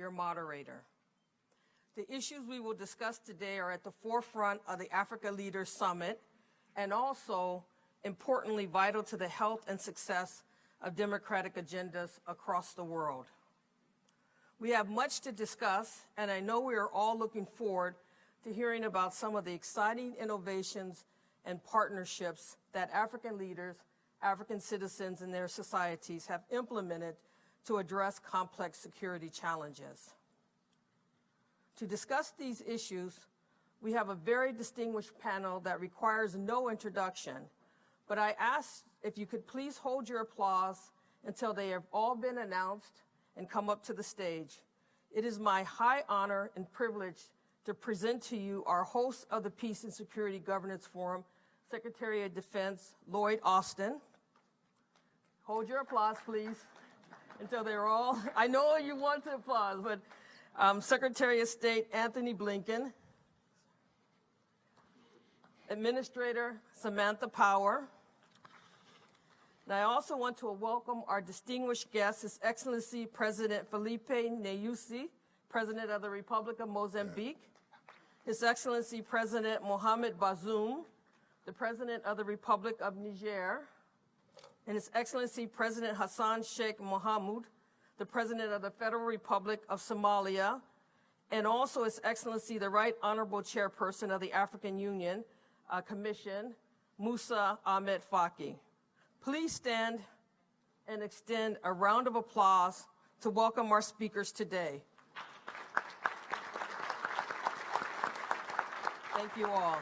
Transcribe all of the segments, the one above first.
your moderator. The issues we will discuss today are at the forefront of the Africa Leaders Summit and also, importantly, vital to the health and success of democratic agendas across the world. We have much to discuss, and I know we are all looking forward to hearing about some of the exciting innovations and partnerships that African leaders, African citizens, and their societies have implemented to address complex security challenges. To discuss these issues, we have a very distinguished panel that requires no introduction, but I ask if you could please hold your applause until they have all been announced and come up to the stage. It is my high honor and privilege to present to you our host of the Peace and Security Governance Forum, Secretary of Defense Lloyd Austin. Hold your applause, please, until they're all, I know you want to applaud, but Secretary of State Anthony Blinken, Administrator Samantha Power, and I also want to welcome our distinguished guest, His Excellency President Felipe Nyusi, President of the Republic of Mozambique, His Excellency President Mohamed Bazoum, the President of the Republic of Niger, and His Excellency President Hassan Sheikh Mohamud, the President of the Federal Republic of Somalia, and also His Excellency the Right Honorable Chairperson of the African Union Commission, Musa Ahmed Faki. Please stand and extend a round of applause to welcome our speakers today. Thank you all.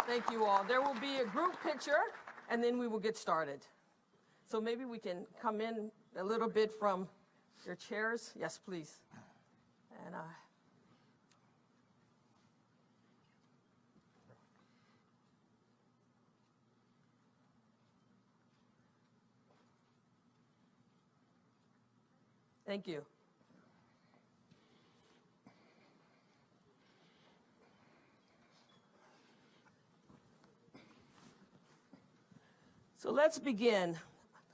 Thank you all. There will be a group picture, and then we will get started. So maybe we can come in a little bit from your chairs. Yes, please. And thank you. So let's begin.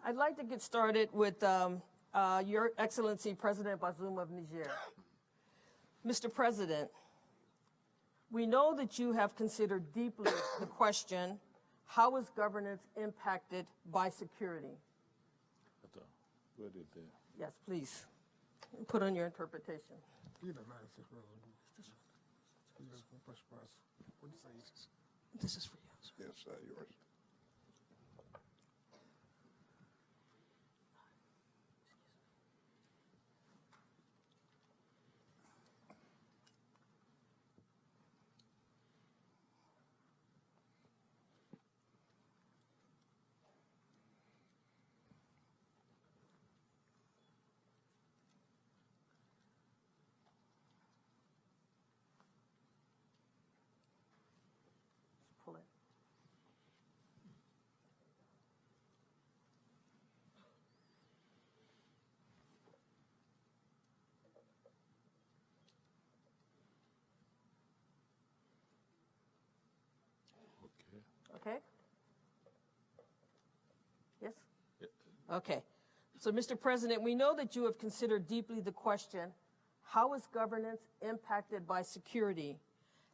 I'd like to get started with Your Excellency President Bazoum of Niger. Mr. President, we know that you have considered deeply the question, how is governance impacted by security? Yes, please. Put on your interpretation. This is for you. Yes, yours. Pull it. Okay? Yes? Yeah. Okay. So, Mr. President, we know that you have considered deeply the question, how is governance impacted by security?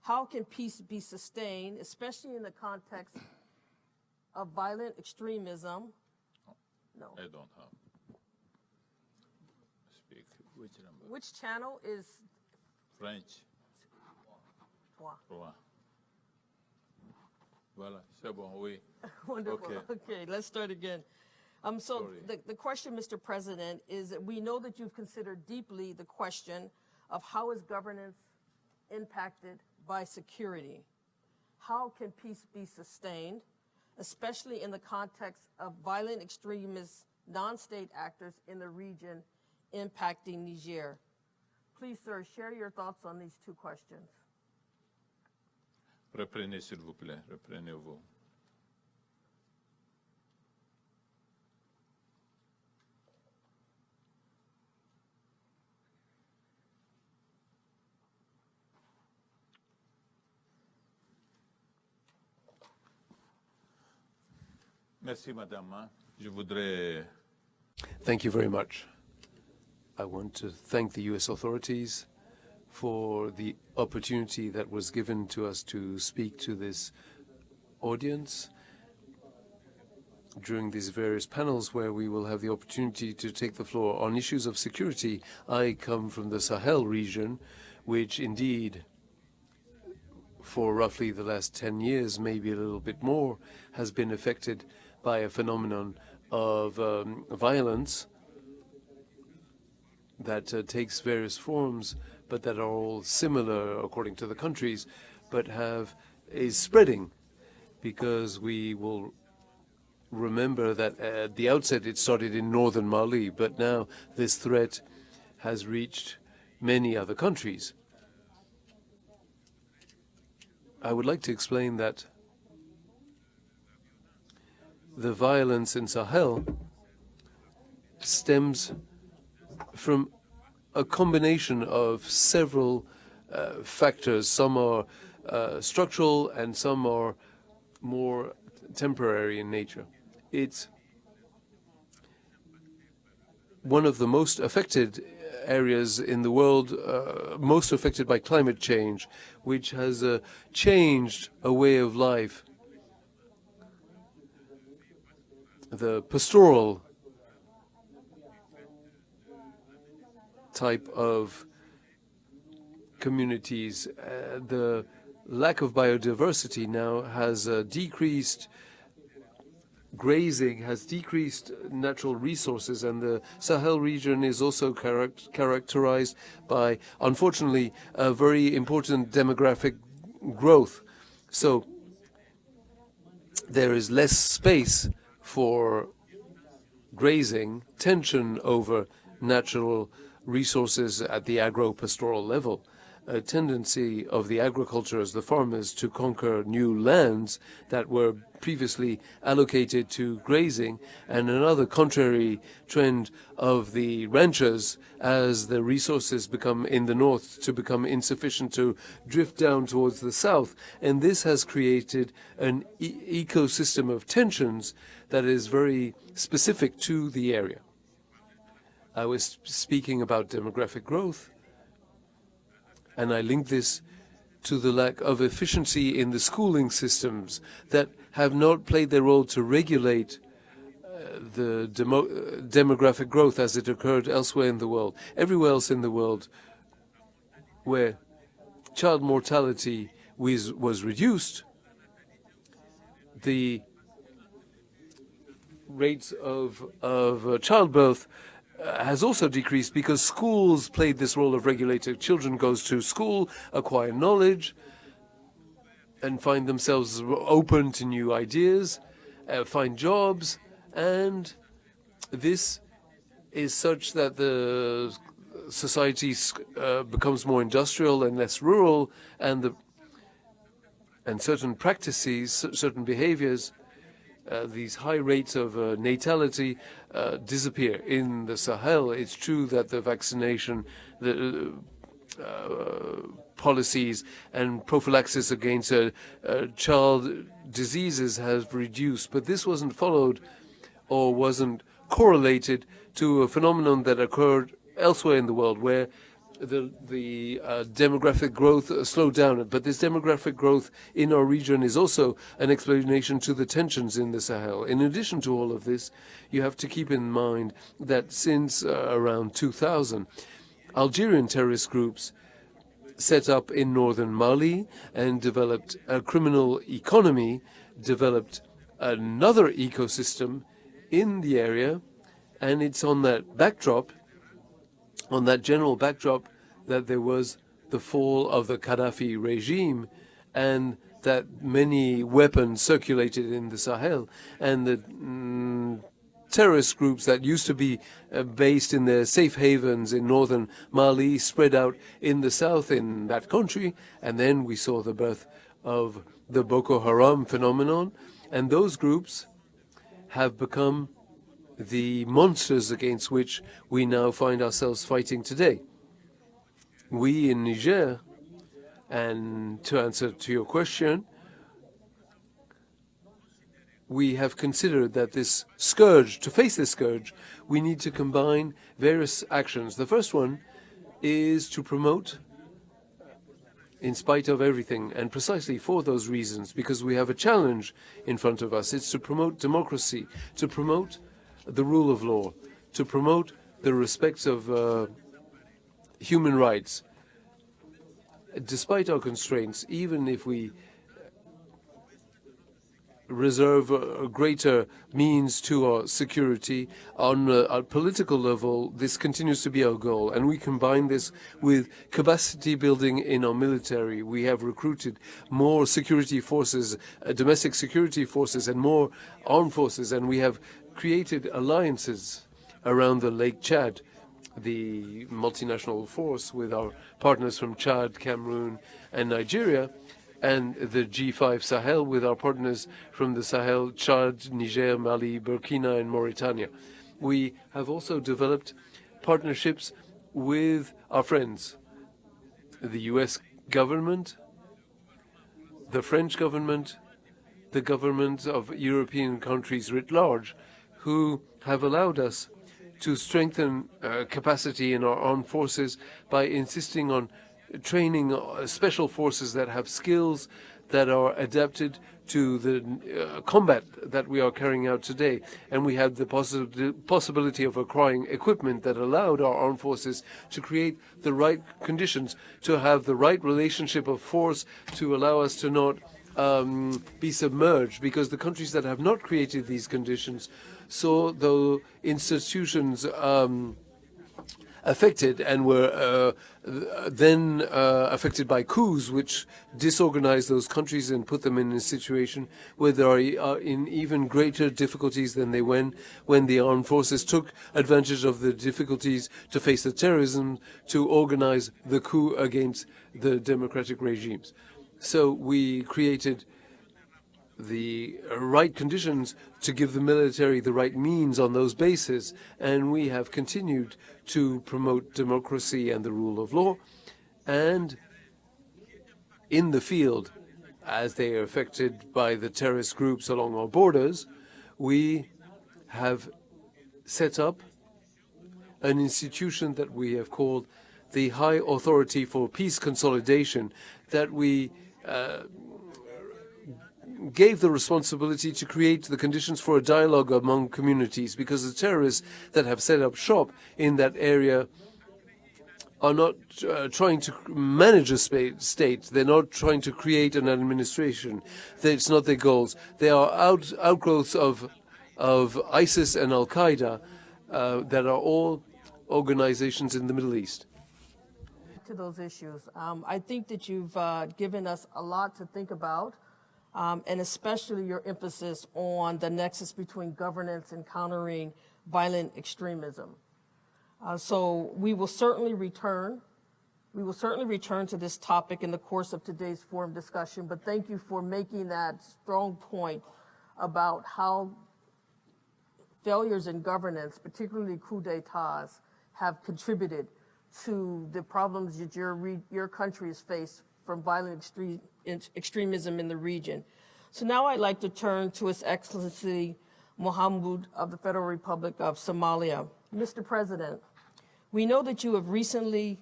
How can peace be sustained, especially in the context of violent extremism? No. I don't have. Speak. Which number? Which channel is French. Trois. Trois. Voilà, c'est bon, oui. Wonderful. Okay, let's start again. So the question, Mr. President, is that we know that you've considered deeply the question of how is governance impacted by security? How can peace be sustained, especially in the context of violent extremist non-state actors in the region impacting Niger? Please, sir, share your thoughts on these two questions. Reprenez, s'il vous plaît. Reprenez-vous. Merci, madame. Je voudrais Thank you very much. I want to thank the U.S. authorities for the opportunity that was given to us to speak to this audience during these various panels where we will have the opportunity to take the floor on issues of security. I come from the Sahel region, which indeed, for roughly the last 10 years, maybe a little bit more, has been affected by a phenomenon of violence that takes various forms, but that are all similar according to the countries, but is spreading, because we will remember that at the outset it started in northern Mali, but now this threat has reached many other countries. I would like to explain that the violence in Sahel stems from a combination of several factors. Some are structural and some are more temporary in nature. It's one of the most affected areas in the world, most affected by climate change, which has changed a way of life. The pastoral type of communities, the lack of biodiversity now has decreased. Grazing has decreased natural resources, and the Sahel region is also characterized by, unfortunately, a very important demographic growth. So there is less space for grazing, tension over natural resources at the agro-pastoral level, a tendency of the agriculturists, the farmers, to conquer new lands that were previously allocated to grazing, and another contrary trend of the ranchers, as the resources become in the north to become insufficient, to drift down towards the south. And this has created an ecosystem of tensions that is very specific to the area. I was speaking about demographic growth, and I link this to the lack of efficiency in the schooling systems that have not played their role to regulate the demographic growth as it occurred elsewhere in the world. Everywhere else in the world where child mortality was reduced, the rates of childbirth has also decreased, because schools played this role of regulator. Children goes to school, acquire knowledge, and find themselves open to new ideas, find jobs, and this is such that the society becomes more industrial and less rural, and certain practices, certain behaviors, these high rates of natality disappear. In the Sahel, it's true that the vaccination, the policies and prophylaxis against child diseases have reduced, but this wasn't followed or wasn't correlated to a phenomenon that occurred elsewhere in the world, where the demographic growth slowed down. But this demographic growth in our region is also an explanation to the tensions in the Sahel. In addition to all of this, you have to keep in mind that since around 2000, Algerian terrorist groups set up in northern Mali and developed a criminal economy, developed another ecosystem in the area, and it's on that backdrop, on that general backdrop, that there was the fall of the Gaddafi regime, and that many weapons circulated in the Sahel, and the terrorist groups that used to be based in their safe havens in northern Mali spread out in the south in that country. And then we saw the birth of the Boko Haram phenomenon, and those groups have become the monsters against which we now find ourselves fighting today. We in Niger, and to answer to your question, we have considered that this scourge, to face this scourge, we need to combine various actions. The first one is to promote, in spite of everything, and precisely for those reasons, because we have a challenge in front of us. It's to promote democracy, to promote the rule of law, to promote the respect of human rights. Despite our constraints, even if we reserve a greater means to our security, on a political level, this continues to be our goal. And we combine this with capacity building in our military. We have recruited more security forces, domestic security forces, and more armed forces. And we have created alliances around the Lake Chad, the multinational force with our partners from Chad, Cameroon, and Nigeria, and the G5 Sahel with our partners from the Sahel, Chad, Niger, Mali, Burkina, and Mauritania. We have also developed partnerships with our friends, the US government, the French government, the governments of European countries writ large, who have allowed us to strengthen capacity in our armed forces by insisting on training special forces that have skills that are adapted to the combat that we are carrying out today. And we had the possibility of acquiring equipment that allowed our armed forces to create the right conditions, to have the right relationship of force, to allow us to not be submerged, because the countries that have not created these conditions saw the institutions affected and were then affected by coups which disorganized those countries and put them in a situation where they are in even greater difficulties than they when the armed forces took advantage of the difficulties to face the terrorism to organize the coup against the democratic regimes. So we created the right conditions to give the military the right means on those bases, and we have continued to promote democracy and the rule of law. And in the field, as they are affected by the terrorist groups along our borders, we have set up an institution that we have called the High Authority for Peace Consolidation, that we gave the responsibility to create the conditions for a dialogue among communities, because the terrorists that have set up shop in that area are not trying to manage a state. They're not trying to create an administration. It's not their goals. They are outgrowths of ISIS and Al-Qaeda that are all organizations in the Middle East. To those issues, I think that you've given us a lot to think about. And especially your emphasis on the nexus between governance and countering violent extremism. So we will certainly return to this topic in the course of today's forum discussion, but thank you for making that strong point about how failures in governance, particularly coups d'etats, have contributed to the problems that your country has faced from violent extremism in the region. So now I'd like to turn to His Excellency Mohamud of the Federal Republic of Somalia. Mr. President, we know that you have recently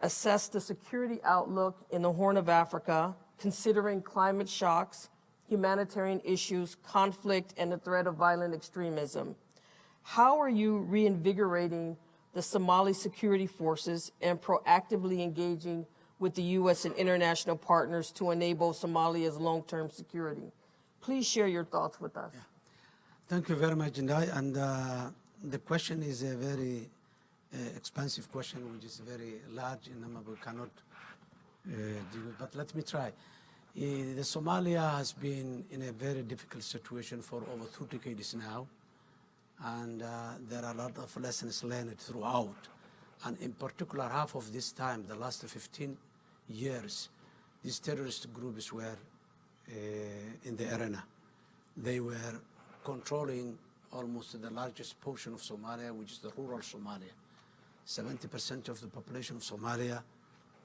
assessed the security outlook in the Horn of Africa, considering climate shocks, humanitarian issues, conflict, and the threat of violent extremism. How are you reinvigorating the Somali security forces and proactively engaging with the U.S. and international partners to enable Somalia's long-term security? Please share your thoughts with us. Yeah. Thank you very much, Ndai. And the question is a very expansive question, which is very large, and we cannot deal with, but let me try. The Somalia has been in a very difficult situation for over 2 decades now, and there are a lot of lessons learned throughout. And in particular, half of this time, the last 15 years, these terrorist groups were in the arena. They were controlling almost the largest portion of Somalia, which is the rural Somalia. 70% of the population of Somalia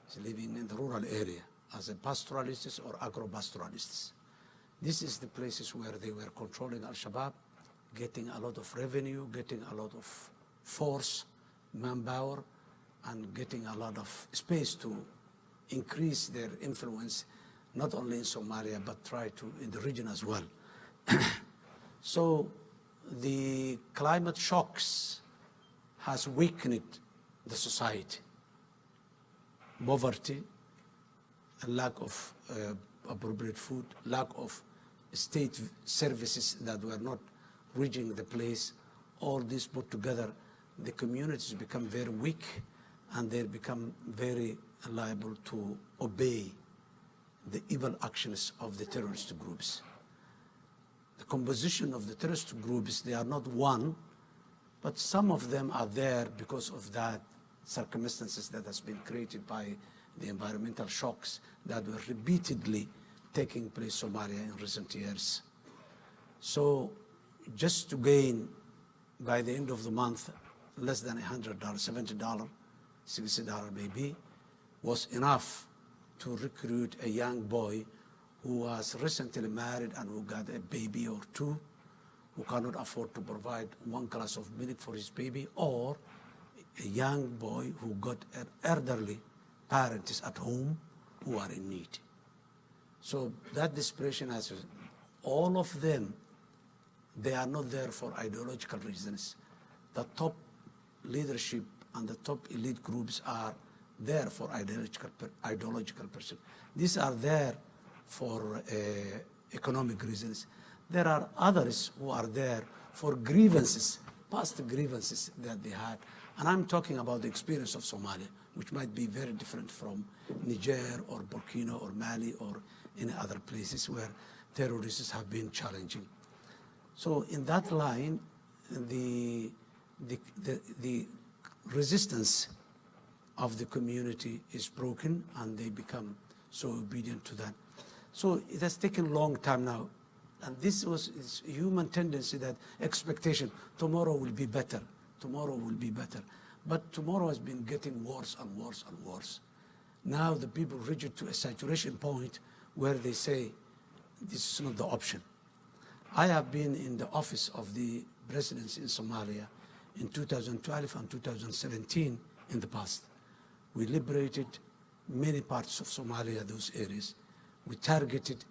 is living in the rural area as a pastoralists or agro-pastoralists. This is the places where they were controlling Al-Shabaab, getting a lot of revenue, getting a lot of force, manpower, and getting a lot of space to increase their influence, not only in Somalia, but try to in the region as well. So the climate shocks has weakened the society. Poverty, a lack of appropriate food, lack of state services that were not reaching the place, all this put together, the communities become very weak and they become very liable to obey the evil actions of the terrorist groups. The composition of the terrorist groups, they are not one, but some of them are there because of that circumstances that has been created by the environmental shocks that were repeatedly taking place in Somalia in recent years. So just to gain, by the end of the month, less than $100, $70, $60 maybe, was enough to recruit a young boy who was recently married and who got a baby or two, who cannot afford to provide 1 glass of milk for his baby, or a young boy who got an elderly parents at home who are in need. So that desperation has, all of them, they are not there for ideological reasons. The top leadership and the top elite groups are there for ideological pursuit. These are there for economic reasons. There are others who are there for grievances, past grievances that they had. And I'm talking about the experience of Somalia, which might be very different from Niger or Burkina or Mali or any other places where terrorists have been challenging. So in that line, the resistance of the community is broken and they become so obedient to that. So it has taken a long time now. And this was it's a human tendency, that expectation, tomorrow will be better, tomorrow will be better. But tomorrow has been getting worse and worse and worse. Now the people reach it to a saturation point where they say, this is not the option. I have been in the office of the presidency in Somalia in 2012 and 2017 in the past. We liberated many parts of Somalia, those areas. We targeted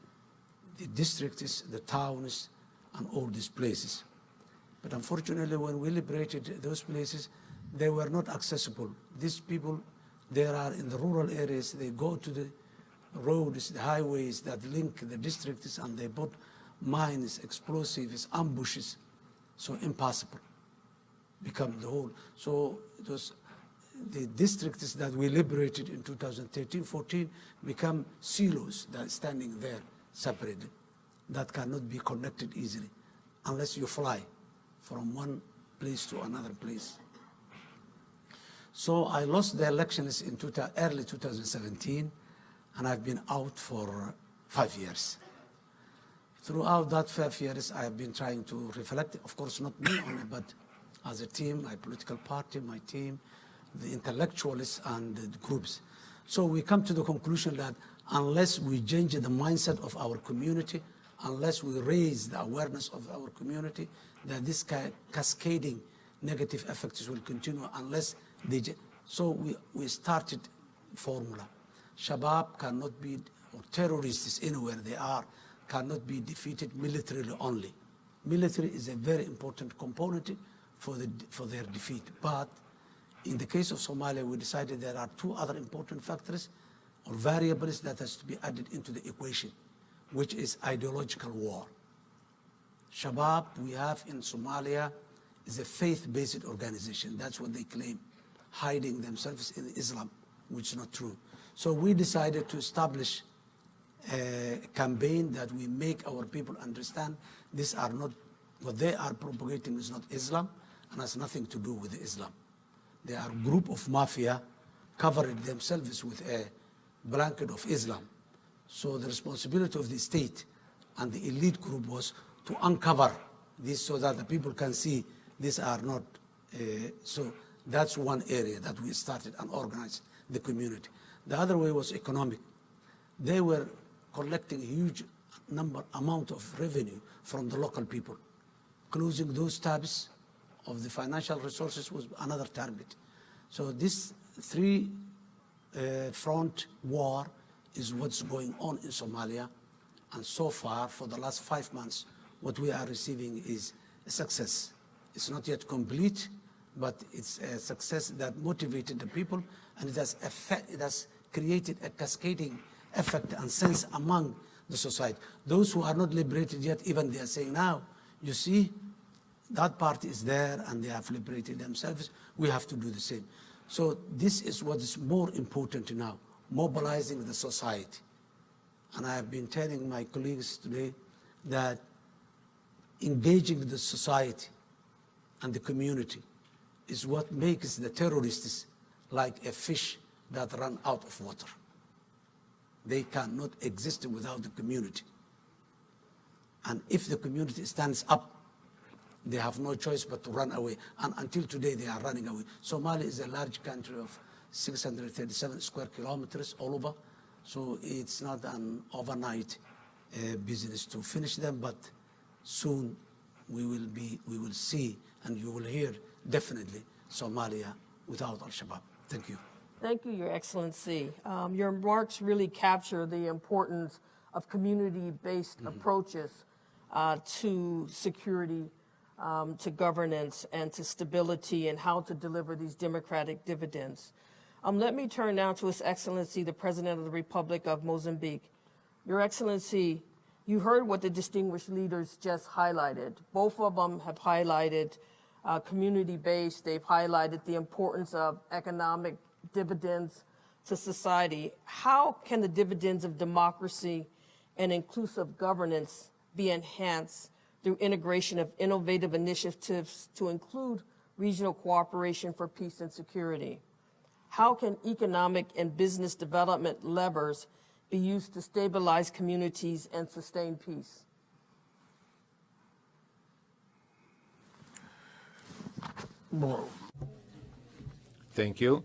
the districts, the towns, and all these places. But unfortunately, when we liberated those places, they were not accessible. These people, they are in the rural areas, they go to the roads, the highways that link the districts, and they put mines, explosives, ambushes, so impossible. Become the whole. So it was the districts that we liberated in 2013-14 become silos that are standing there separated, that cannot be connected easily unless you fly from one place to another place. So I lost the elections in early 2017, and I've been out for 5 years. Throughout that 5 years, I have been trying to reflect, of course, not me only, but as a team, my political party, my team, the intellectuals and the groups. So we come to the conclusion that unless we change the mindset of our community, unless we raise the awareness of our community, that this cascading negative effects will continue unless they... So we started formula. Shabab cannot be, or terrorists anywhere they are, cannot be defeated militarily only. Military is a very important component for their defeat. But in the case of Somalia, we decided there are two other important factors or variables that has to be added into the equation, which is ideological war. Shabab we have in Somalia is a faith-based organization. That's what they claim, hiding themselves in Islam, which is not true. So we decided to establish a campaign that we make our people understand these are not, what they are propagating is not Islam and has nothing to do with Islam. They are a group of mafia covering themselves with a blanket of Islam. So the responsibility of the state and the elite group was to uncover this so that the people can see these are not. So that's one area that we started and organized the community. The other way was economic. They were collecting huge amount of revenue from the local people. Closing those tabs of the financial resources was another target. So this three-front war is what's going on in Somalia. And so far, for the last 5 months, what we are receiving is a success. It's not yet complete, but it's a success that motivated the people, and it has created a cascading effect and sense among the society. Those who are not liberated yet, even they are saying now, you see, that party is there and they have liberated themselves. We have to do the same. So this is what is more important now, mobilizing the society. And I have been telling my colleagues today that engaging the society and the community is what makes the terrorists like a fish that run out of water. They cannot exist without the community. And if the community stands up, they have no choice but to run away. And until today, they are running away. Somalia is a large country of 637 square kilometers all over. So it's not an overnight business to finish them, but soon we will see and you will hear definitely Somalia without Al-Shabaab. Thank you. Thank you, Your Excellency. Your remarks really capture the importance of community-based approaches to security, to governance, and to stability, and how to deliver these democratic dividends. Let me turn now to His Excellency, the President of the Republic of Mozambique. Your Excellency, you heard what the distinguished leaders just highlighted. Both of them have highlighted community-based. They've highlighted the importance of economic dividends to society. How can the dividends of democracy and inclusive governance be enhanced through integration of innovative initiatives to include regional cooperation for peace and security? How can economic and business development levers be used to stabilize communities and sustain peace? Thank you.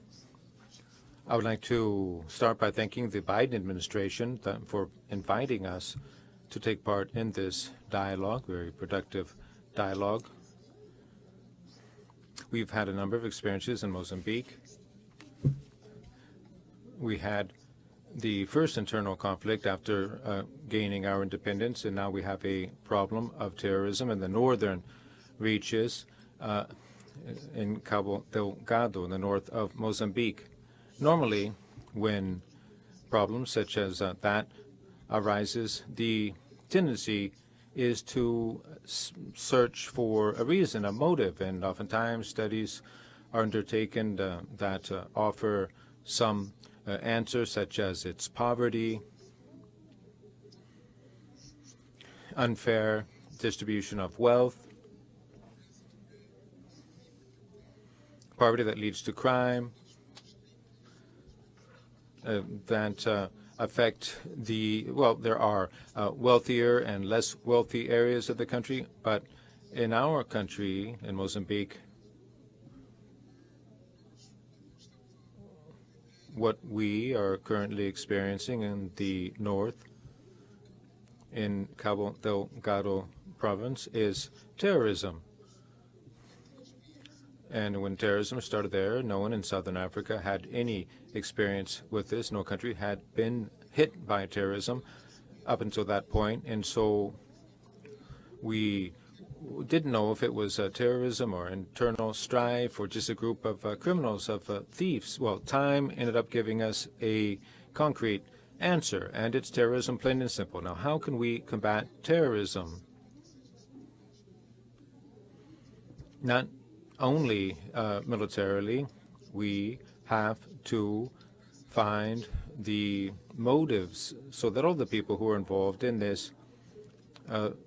I would like to start by thanking the Biden administration for inviting us to take part in this dialogue, very productive dialogue. We've had a number of experiences in Mozambique. We had the first internal conflict after gaining our independence, and now we have a problem of terrorism in the northern reaches in Cabo Delgado, in the north of Mozambique. Normally, when problems such as that arises, the tendency is to search for a reason, a motive, and oftentimes studies are undertaken that offer some answers, such as its poverty, unfair distribution of wealth, poverty that leads to crime, that affect there are wealthier and less wealthy areas of the country, but in our country, in Mozambique, what we are currently experiencing in the north, in Cabo Delgado province, is terrorism. And when terrorism started there, no one in Southern Africa had any experience with this. No country had been hit by terrorism up until that point. And so we didn't know if it was terrorism or internal strife or just a group of criminals, of thieves. Well, time ended up giving us a concrete answer, and it's terrorism, plain and simple. Now, how can we combat terrorism? Not only militarily, we have to find the motives so that all the people who are involved in this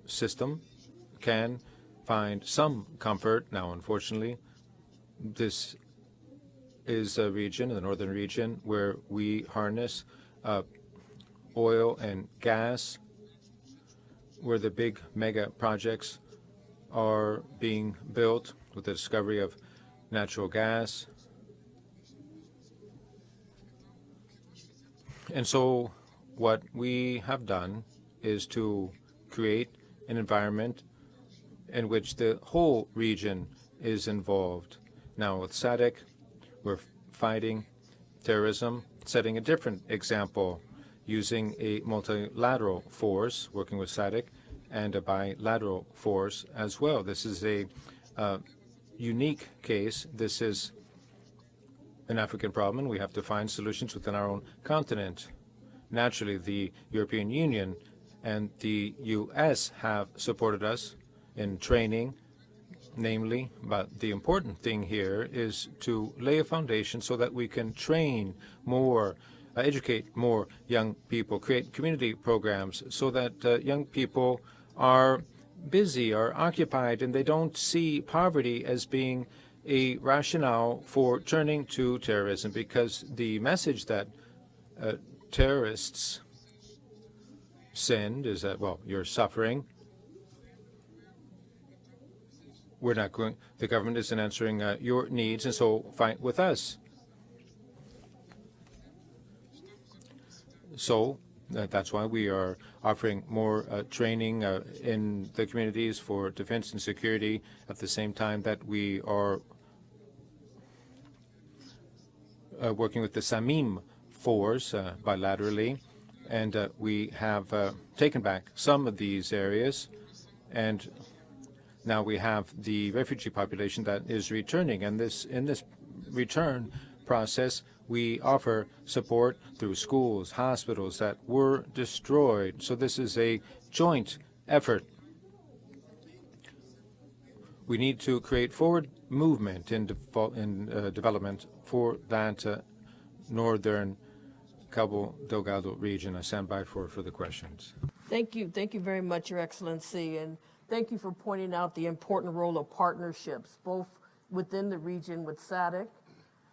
system can find some comfort. Now, unfortunately, this is a region, the northern region, where we harness oil and gas, where the big mega projects are being built with the discovery of natural gas. And so what we have done is to create an environment in which the whole region is involved. Now with SADC, we're fighting terrorism, setting a different example, using a multilateral force, working with SADC, and a bilateral force as well. This is a unique case. This is an African problem, and we have to find solutions within our own continent. Naturally, the European Union and the U.S. have supported us in training, namely, but the important thing here is to lay a foundation so that we can train more, educate more young people, create community programs so that young people are busy, are occupied, and they don't see poverty as being a rationale for turning to terrorism, because the message that terrorists send is that, well, you're suffering. We're not going, the government isn't answering your needs, and so fight with us. So that's why we are offering more training in the communities for defense and security at the same time that we are working with the Samim force bilaterally, and we have taken back some of these areas, and now we have the refugee population that is returning, and in this return process, we offer support through schools, hospitals that were destroyed. So this is a joint effort. We need to create forward movement in development for that northern Cabo Delgado region. I stand by for the questions. Thank you very much, Your Excellency, and thank you for pointing out the important role of partnerships, both within the region with SADC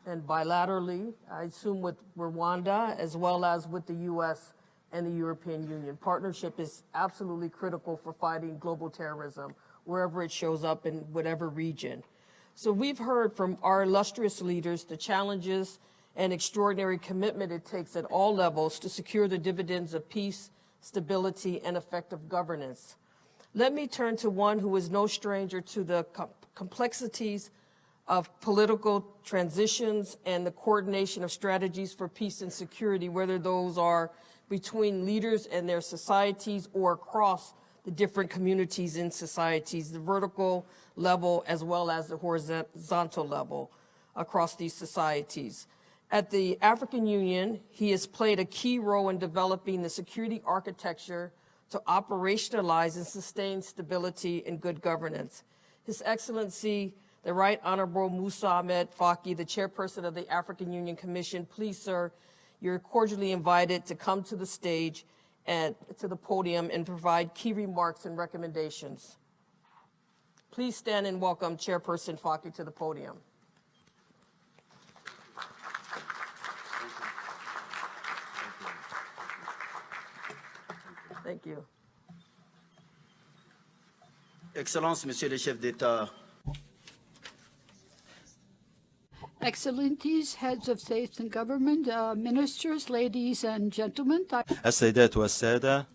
and bilaterally, I assume with Rwanda, as well as with the U.S. and the European Union. Partnership is absolutely critical for fighting global terrorism, wherever it shows up in whatever region. So we've heard from our illustrious leaders the challenges and extraordinary commitment it takes at all levels to secure the dividends of peace, stability, and effective governance. Let me turn to one who is no stranger to the complexities of political transitions and the coordination of strategies for peace and security, whether those are between leaders and their societies or across the different communities in societies, the vertical level as well as the horizontal level across these societies. At the African Union, he has played a key role in developing the security architecture to operationalize and sustain stability and good governance. His Excellency, the Right Honorable Musa Ahmed Faki, the chairperson of the African Union Commission. Please, sir, you're cordially invited to come to the stage and to the podium and provide key remarks and recommendations. Please stand and welcome Chairperson Faki to the podium. Thank you. Excellences, Monsieur le Chef d'État. Excellencies, heads of state and government, ministers, ladies and gentlemen. السيدات والسادة.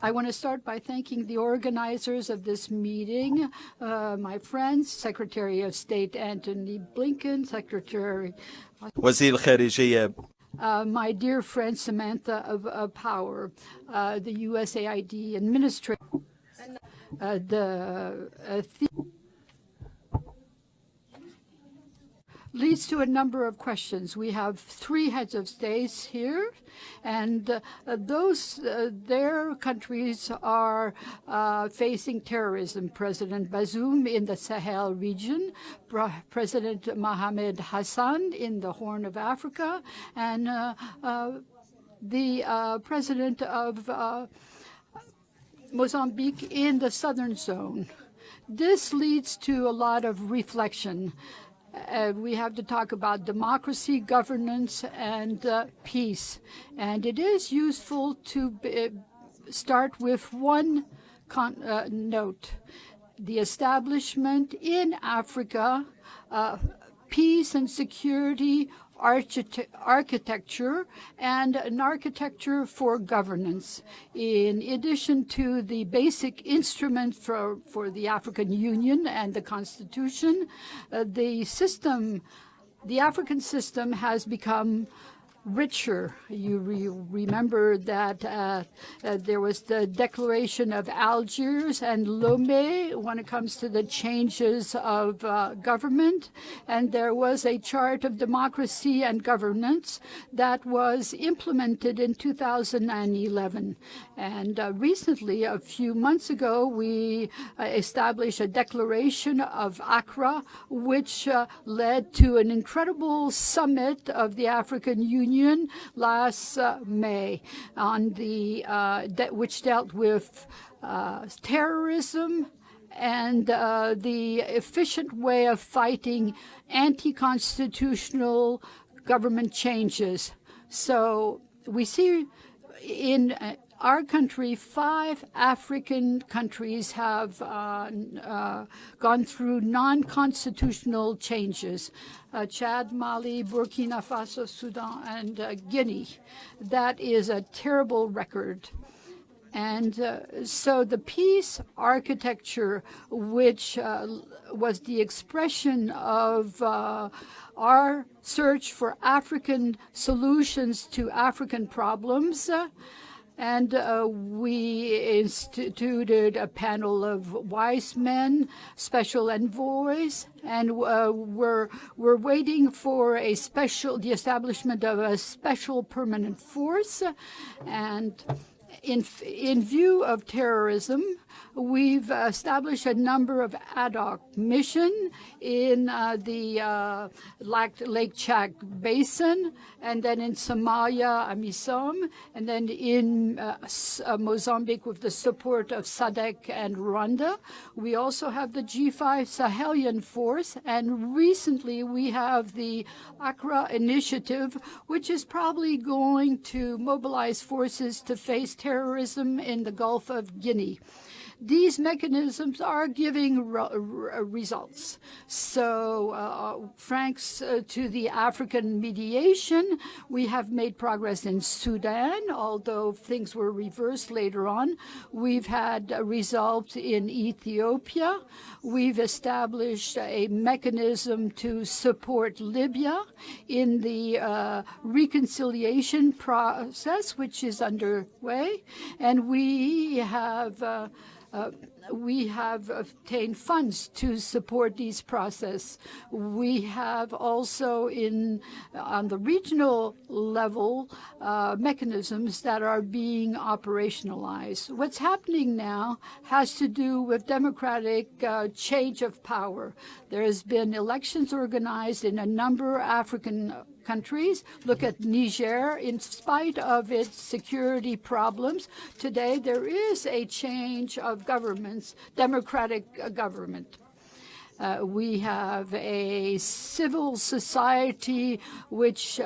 I want to start by thanking the organizers of this meeting, my friends, Secretary of State Antony Blinken, Secretary, وزير الخارجية. My dear friend Samantha of Power, the USAID administrator, leads to a number of questions. We have three heads of states here, and their countries are facing terrorism. President Bazoum in the Sahel region, President Mohamed Hassan in the Horn of Africa, and the President of Mozambique in the southern zone. This leads to a lot of reflection. We have to talk about democracy, governance, and peace. And it is useful to start with one note. The establishment in Africa, peace and security architecture and an architecture for governance. In addition to the basic instrument for the African Union and the Constitution, the African system has become richer. You remember that there was the Declaration of Algiers and Lomé when it comes to the changes of government, and there was a chart of democracy and governance that was implemented in 2011. And recently, a few months ago, we established a Declaration of Accra, which led to an incredible summit of the African Union last May, on which dealt with terrorism and the efficient way of fighting anti-constitutional government changes. So we see in our country, 5 African countries have gone through non-constitutional changes. Chad, Mali, Burkina Faso, Sudan, and Guinea. That is a terrible record. And so the peace architecture, which was the expression of our search for African solutions to African problems, and we instituted a panel of wise men, special envoys, and we're waiting for the establishment of a special permanent force. And in view of terrorism, we've established a number of ad hoc missions in the Lake Chad Basin, and then in Somalia, AMISOM, and then in Mozambique with the support of SADC and Rwanda. We also have the G5 Sahelian Force, and recently we have the Accra Initiative, which is probably going to mobilize forces to face terrorism in the Gulf of Guinea. These mechanisms are giving results. So thanks to the African mediation, we have made progress in Sudan, although things were reversed later on. We've had results in Ethiopia. We've established a mechanism to support Libya in the reconciliation process, which is underway. And we have obtained funds to support these processes. We have also on the regional level mechanisms that are being operationalized. What's happening now has to do with democratic change of power. There has been elections organized in a number of African countries. Look at Niger. In spite of its security problems, today there is a change of governments, democratic government. We have a civil society which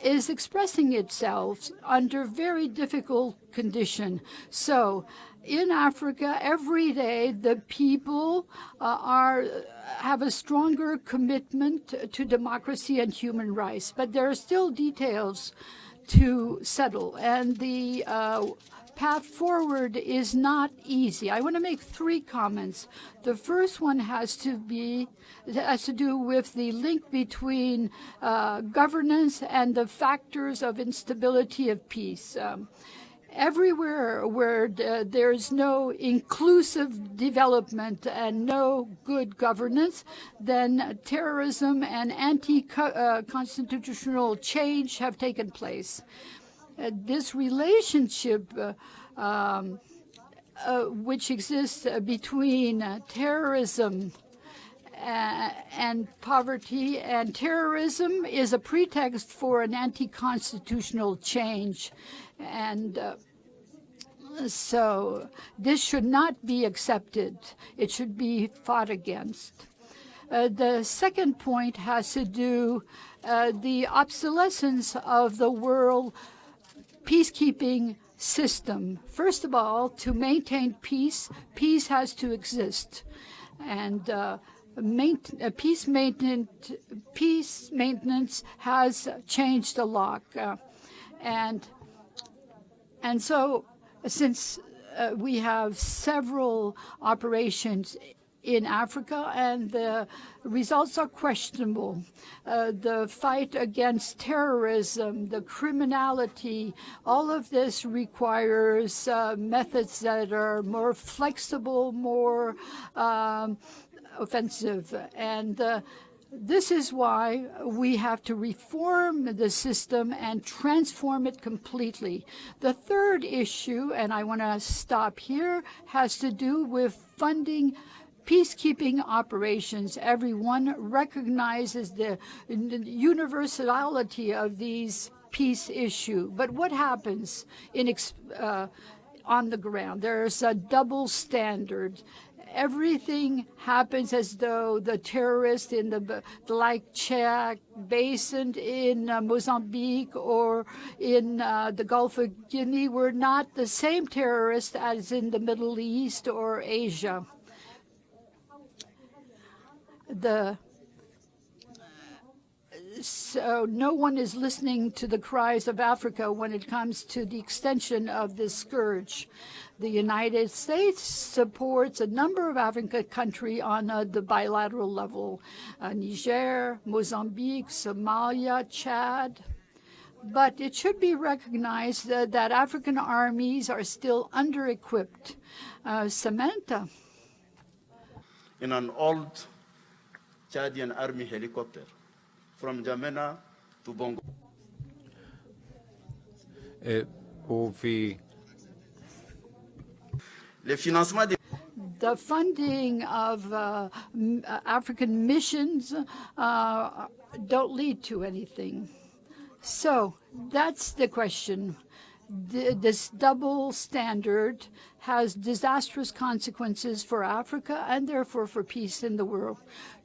is expressing itself under very difficult conditions. So in Africa, every day, the people have a stronger commitment to democracy and human rights, but there are still details to settle, and the path forward is not easy. I want to make 3 comments. The first one has to do with the link between governance and the factors of instability of peace. Everywhere where there's no inclusive development and no good governance, then terrorism and anti-constitutional change have taken place. This relationship which exists between terrorism and poverty, and terrorism is a pretext for an anti-constitutional change. And so this should not be accepted. It should be fought against. The second point has to do the obsolescence of the world peacekeeping system. First of all, to maintain peace, peace has to exist. And peace maintenance has changed a lot, and so since we have several operations in Africa, and the results are questionable. The fight against terrorism, the criminality, all of this requires methods that are more flexible, more offensive. And this is why we have to reform the system and transform it completely. The third issue, and I want to stop here, has to do with funding peacekeeping operations. Everyone recognizes the universality of these peace issue. But what happens on the ground? There's a double standard. Everything happens as though the terrorists in the Lake Chad Basin in Mozambique or in the Gulf of Guinea were not the same terrorists as in the Middle East or Asia. So no one is listening to the cries of Africa when it comes to the extension of this scourge. The United States supports a number of African countries on the bilateral level, Niger, Mozambique, Somalia, Chad. But it should be recognized that African armies are still under-equipped. Samantha. In an old Chadian army helicopter from Jamena to Bongo. The funding of African missions don't lead to anything. So that's the question. This double standard has disastrous consequences for Africa and therefore for peace in the world.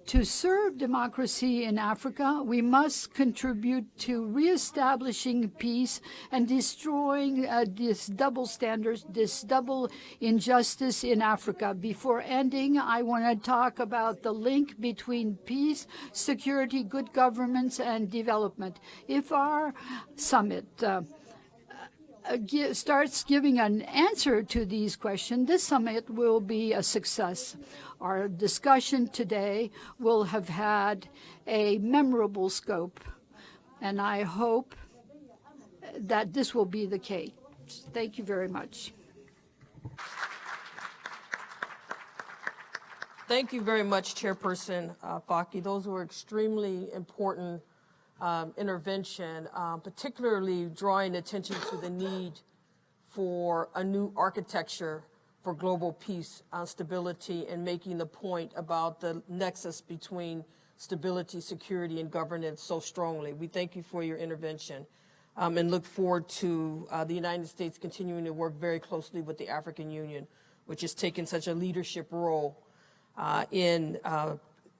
To serve democracy in Africa, we must contribute to reestablishing peace and destroying this double standards, this double injustice in Africa. Before ending, I want to talk about the link between peace, security, good governance, and development. If our summit starts giving an answer to these questions, this summit will be a success. Our discussion today will have had a memorable scope, and I hope that this will be the case. Thank you very much. Thank you very much, Chairperson Faki. Those were extremely important intervention, particularly drawing attention to the need for a new architecture for global peace, stability, and making the point about the nexus between stability, security, and governance so strongly. We thank you for your intervention and look forward to the United States continuing to work very closely with the African Union, which has taken such a leadership role in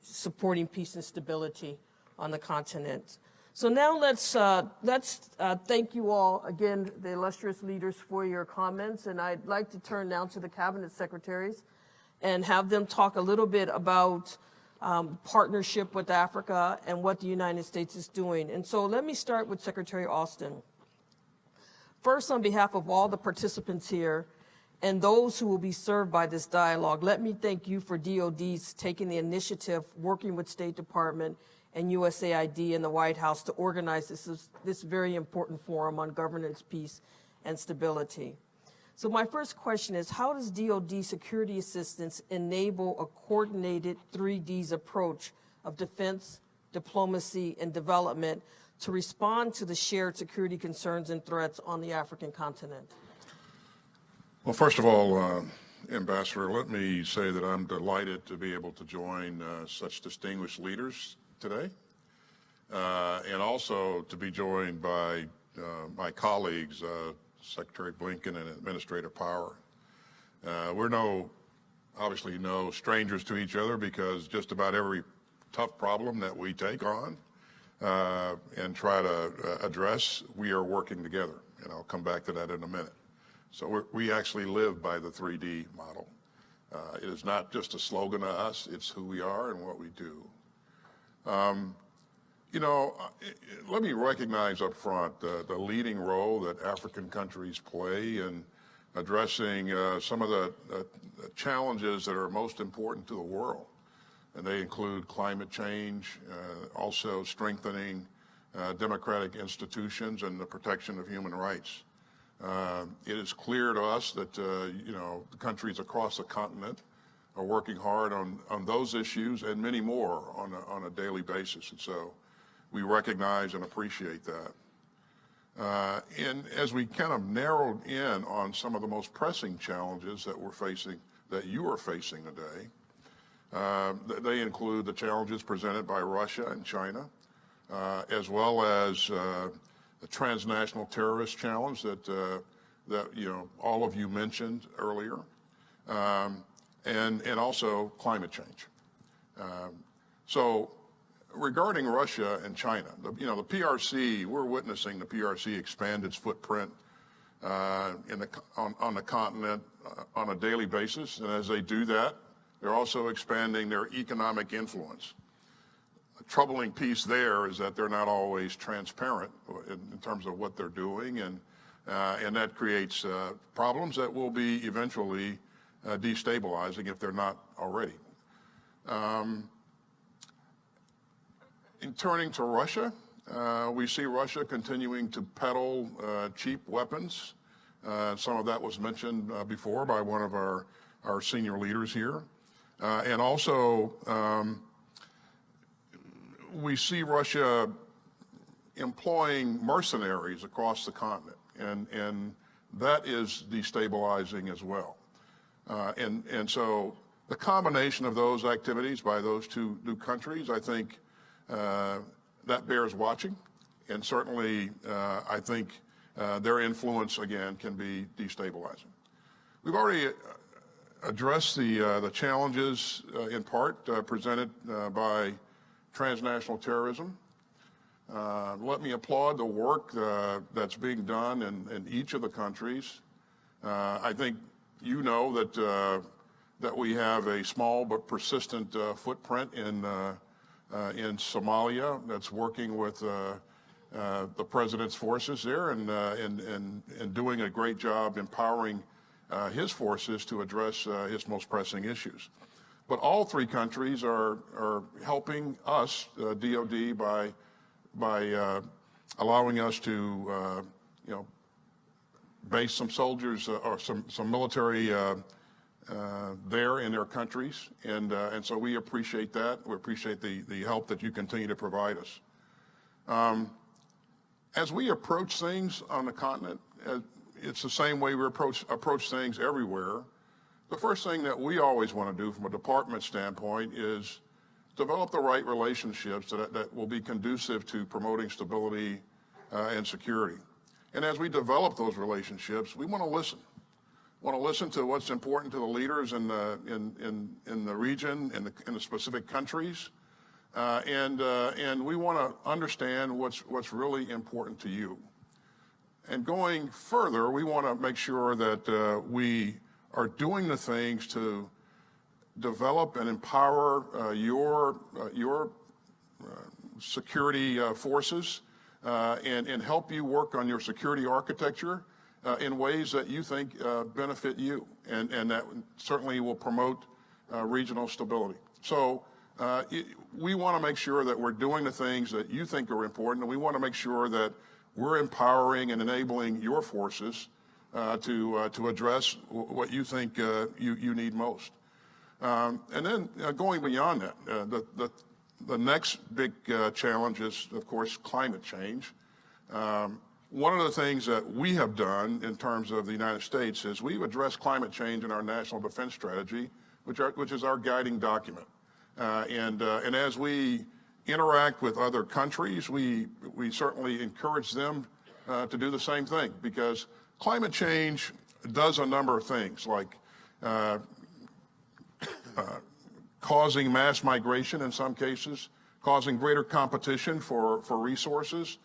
supporting peace and stability on the continent. So now let's thank you all again, the illustrious leaders, for your comments. And I'd like to turn now to the cabinet secretaries and have them talk a little bit about partnership with Africa and what the United States is doing. And so let me start with Secretary Austin. First, on behalf of all the participants here and those who will be served by this dialogue, let me thank you for DOD's taking the initiative, working with State Department and USAID and the White House to organize this very important forum on governance, peace, and stability. So my first question is, how does DOD security assistance enable a coordinated 3Ds approach of defense, diplomacy, and development to respond to the shared security concerns and threats on the African continent? Well, first of all, Ambassador, let me say that I'm delighted to be able to join such distinguished leaders today, and also to be joined by my colleagues, Secretary Blinken and Administrator Power. We're obviously no strangers to each other, because just about every tough problem that we take on and try to address, we are working together, and I'll come back to that in a minute. So we actually live by the 3D model. It is not just a slogan to us, it's who we are and what we do. Let me recognize up front the leading role that African countries play in addressing some of the challenges that are most important to the world. And they include climate change, also strengthening democratic institutions and the protection of human rights. It is clear to us that, the countries across the continent are working hard on those issues and many more on a daily basis. And so we recognize and appreciate that. And as we kind of narrowed in on some of the most pressing challenges that we're facing, that you are facing today, they include the challenges presented by Russia and China, as well as the transnational terrorist challenge that all of you mentioned earlier, and also climate change. So regarding Russia and China, the PRC, we're witnessing the PRC expand its footprint on the continent on a daily basis, and as they do that, they're also expanding their economic influence. The troubling piece there is that they're not always transparent in terms of what they're doing, and that creates problems that will be eventually destabilizing if they're not already. In turning to Russia, we see Russia continuing to peddle cheap weapons. Some of that was mentioned before by one of our senior leaders here. And also, we see Russia employing mercenaries across the continent, and that is destabilizing as well. And so the combination of those activities by those two new countries, I think that bears watching, and certainly I think their influence, again, can be destabilizing. We've already addressed the challenges in part presented by transnational terrorism. Let me applaud the work that's being done in each of the countries. I think you know that we have a small but persistent footprint in Somalia that's working with the president's forces there and doing a great job empowering his forces to address his most pressing issues. But all three countries are helping us, DOD, by allowing us to, base some soldiers or some military there in their countries, and so we appreciate that. We appreciate the help that you continue to provide us. As we approach things on the continent, it's the same way we approach things everywhere. The first thing that we always want to do from a department standpoint is develop the right relationships that will be conducive to promoting stability and security. And as we develop those relationships, we want to listen. We want to listen to what's important to the leaders in the region, in the specific countries, and we want to understand what's really important to you. And going further, we want to make sure that we are doing the things to develop and empower your security forces and help you work on your security architecture in ways that you think benefit you, and that certainly will promote regional stability. So we want to make sure that we're doing the things that you think are important, and we want to make sure that we're empowering and enabling your forces to address what you think you need most. And then going beyond that, the next big challenge is, of course, climate change. One of the things that we have done in terms of the United States is we've addressed climate change in our National Defense Strategy, which is our guiding document. And as we interact with other countries, we certainly encourage them to do the same thing, because climate change does a number of things, like causing mass migration in some cases, causing greater competition for resources.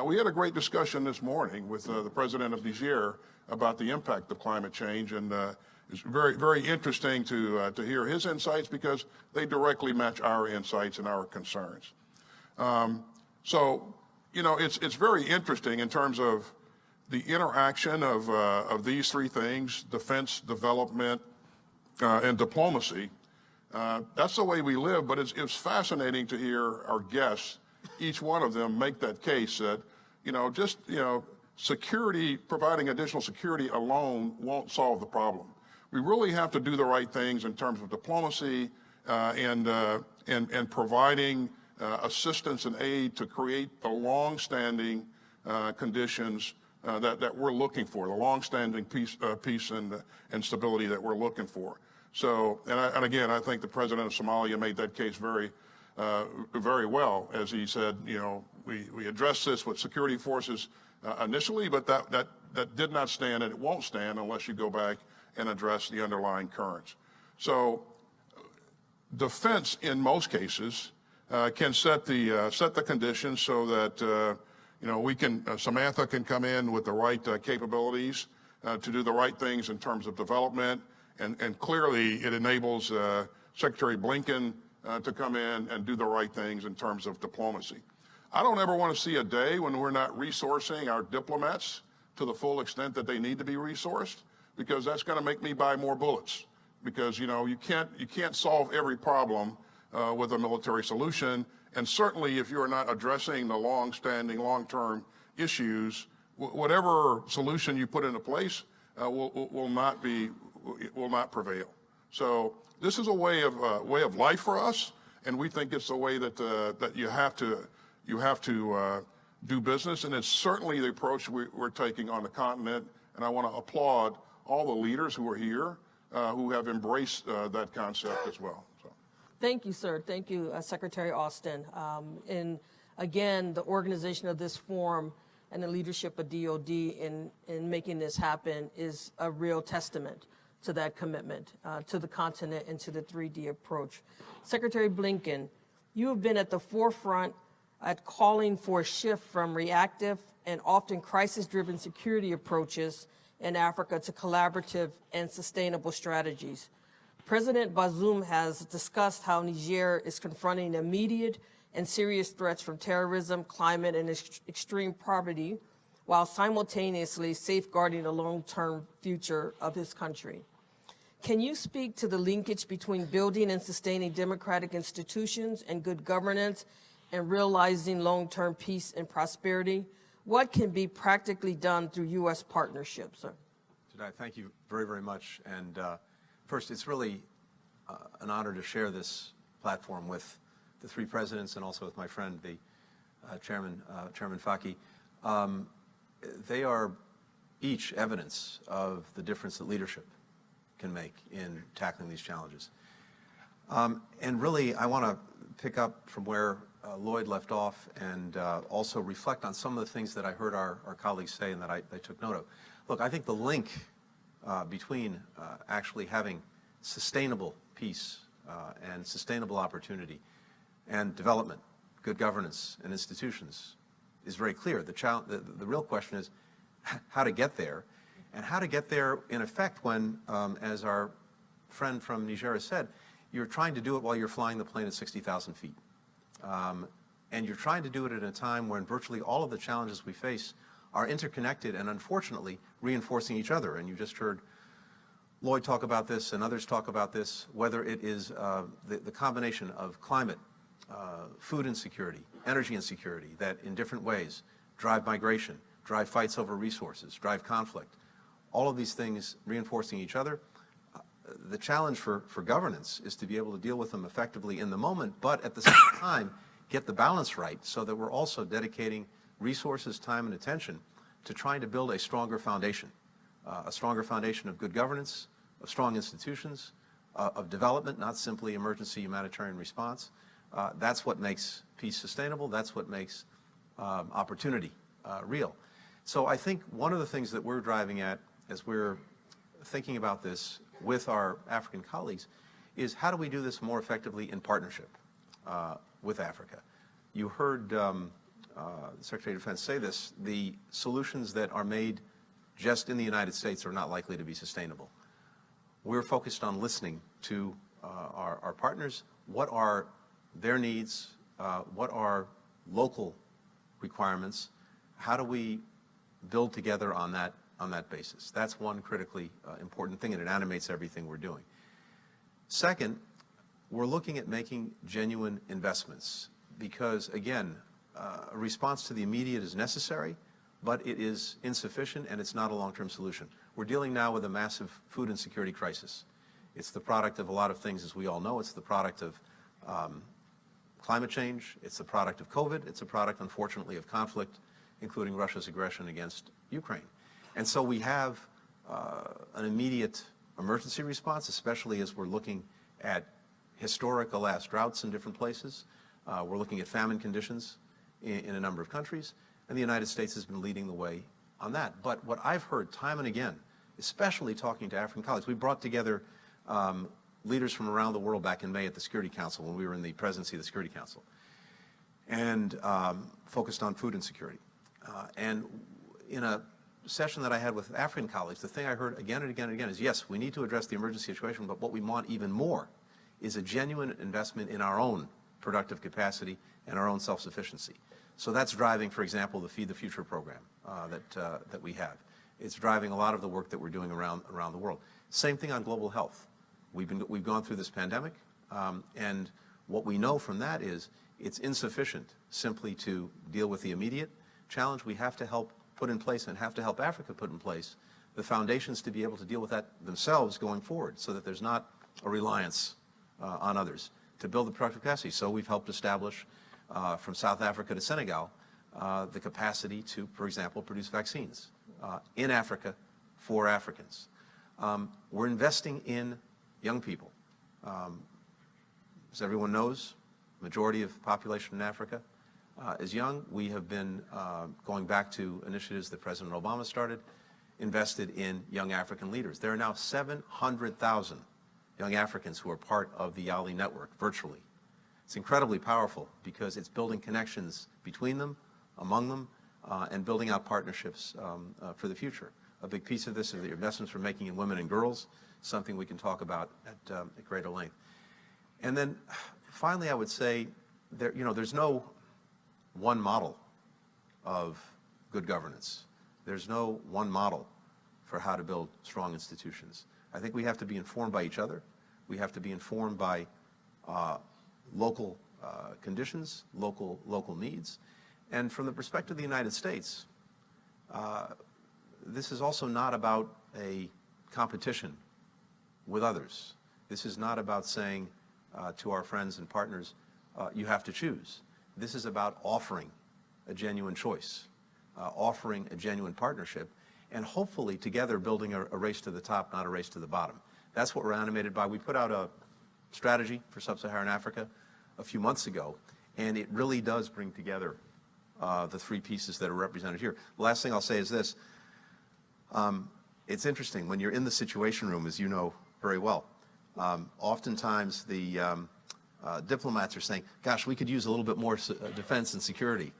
We had a great discussion this morning with the president of Niger about the impact of climate change, and it's very, very interesting to hear his insights because they directly match our insights and our concerns. So, you know, it's very interesting in terms of the interaction of these three things: defense, development, and diplomacy. That's the way we live, but it's fascinating to hear our guests, each one of them, make that case that, you know, just, you know, security, providing additional security alone won't solve the problem. We really have to do the right things in terms of diplomacy and providing assistance and aid to create the long-standing conditions that we're looking for, the long-standing peace and stability that we're looking for. So, and again, I think the president of Somalia made that case very well, as he said, you know, we addressed this with security forces initially, but that did not stand, and it won't stand unless you go back and address the underlying currents. So, defense, in most cases, can set the conditions so that you know, we can Samantha can come in with the right capabilities to do the right things in terms of development, and clearly it enables Secretary Blinken to come in and do the right things in terms of diplomacy. I don't ever want to see a day when we're not resourcing our diplomats to the full extent that they need to be resourced, because that's going to make me buy more bullets. Because, you know, you can't solve every problem with a military solution, and certainly if you're not addressing the long-standing, long-term issues, whatever solution you put into place will not prevail. So this is a way of life for us, and we think it's a way that you have to do business, and it's certainly the approach we're taking on the continent. And I want to applaud all the leaders who are here who have embraced that concept as well. So. Thank you, sir. Thank you, Secretary Austin. And again, the organization of this forum and the leadership of DOD in making this happen is a real testament to that commitment to the continent and to the 3D approach. Secretary Blinken, you have been at the forefront at calling for a shift from reactive and often crisis-driven security approaches in Africa to collaborative and sustainable strategies. President Bazoum has discussed how Niger is confronting immediate and serious threats from terrorism, climate, and extreme poverty, while simultaneously safeguarding the long-term future of his country. Can you speak to the linkage between building and sustaining democratic institutions and good governance and realizing long-term peace and prosperity? What can be practically done through U.S. partnerships, sir? Thank you very, very much. And first, it's really an honor to share this platform with the three presidents and also with my friend, the Chairman Faki. They are each evidence of the difference that leadership can make in tackling these challenges. And really, I want to pick up from where Lloyd left off and also reflect on some of the things that I heard our colleagues say and that I took note of. Look, I think the link between actually having sustainable peace and sustainable opportunity and development, good governance, and institutions is very clear. The real question is how to get there, and how to get there in effect when, as our friend from Niger said, you're trying to do it while you're flying the plane at 60,000 feet. And you're trying to do it at a time when virtually all of the challenges we face are interconnected and unfortunately reinforcing each other. And you just heard Lloyd talk about this and others talk about this, whether it is the combination of climate, food insecurity, energy insecurity that in different ways drive migration, drive fights over resources, drive conflict. All of these things reinforcing each other. The challenge for governance is to be able to deal with them effectively in the moment, but at the same time, get the balance right so that we're also dedicating resources, time, and attention to trying to build a stronger foundation of good governance, of strong institutions, of development, not simply emergency humanitarian response. That's what makes peace sustainable. That's what makes opportunity real. So I think one of the things that we're driving at as we're thinking about this with our African colleagues is how do we do this more effectively in partnership with Africa? You heard the Secretary of Defense say this, the solutions that are made just in the United States are not likely to be sustainable. we're focused on listening to our partners. What are their needs? What are local requirements? How do we build together on that basis? That's one critically important thing, and it animates everything we're doing. Second, we're looking at making genuine investments because, again, a response to the immediate is necessary, but it is insufficient and it's not a long-term solution. We're dealing now with a massive food insecurity crisis. It's the product of a lot of things, as we all know. It's the product of climate change. It's the product of COVID. It's a product, unfortunately, of conflict, including Russia's aggression against Ukraine. And so we have an immediate emergency response, especially as we're looking at historic, alas, droughts in different places. We're looking at famine conditions in a number of countries, and the United States has been leading the way on that. But what I've heard time and again, especially talking to African colleagues, we brought together leaders from around the world back in May at the Security Council when we were in the presidency of the Security Council, and focused on food insecurity. And in a session that I had with African colleagues, the thing I heard again and again and again is, yes, we need to address the emergency situation, but what we want even more is a genuine investment in our own productive capacity and our own self-sufficiency. So that's driving, for example, the Feed the Future program that we have. It's driving a lot of the work that we're doing around the world. Same thing on global health. We've gone through this pandemic, and what we know from that is it's insufficient simply to deal with the immediate challenge. We have to help put in place and have to help Africa put in place the foundations to be able to deal with that themselves going forward so that there's not a reliance on others to build the productive capacity. So we've helped establish from South Africa to Senegal the capacity to, for example, produce vaccines in Africa for Africans. We're investing in young people. As everyone knows, the majority of the population in Africa is young. We have been, going back to initiatives that President Obama started, invested in young African leaders. There are now 700,000 young Africans who are part of the YALI network virtually. It's incredibly powerful because it's building connections between them, among them, and building out partnerships for the future. A big piece of this is the investments we're making in women and girls, something we can talk about at greater length. And then finally, I would say there's no one model of good governance. There's no one model for how to build strong institutions. I think we have to be informed by each other. We have to be informed by local conditions, local needs. And from the perspective of the United States, this is also not about a competition with others. This is not about saying to our friends and partners, you have to choose. This is about offering a genuine choice, offering a genuine partnership, and hopefully together building a race to the top, not a race to the bottom. That's what we're animated by. We put out a strategy for sub-Saharan Africa a few months ago, and it really does bring together the three pieces that are represented here. The last thing I'll say is this. It's interesting, when you're in the Situation Room, as you know very well, oftentimes the diplomats are saying, gosh, we could use a little bit more defense and security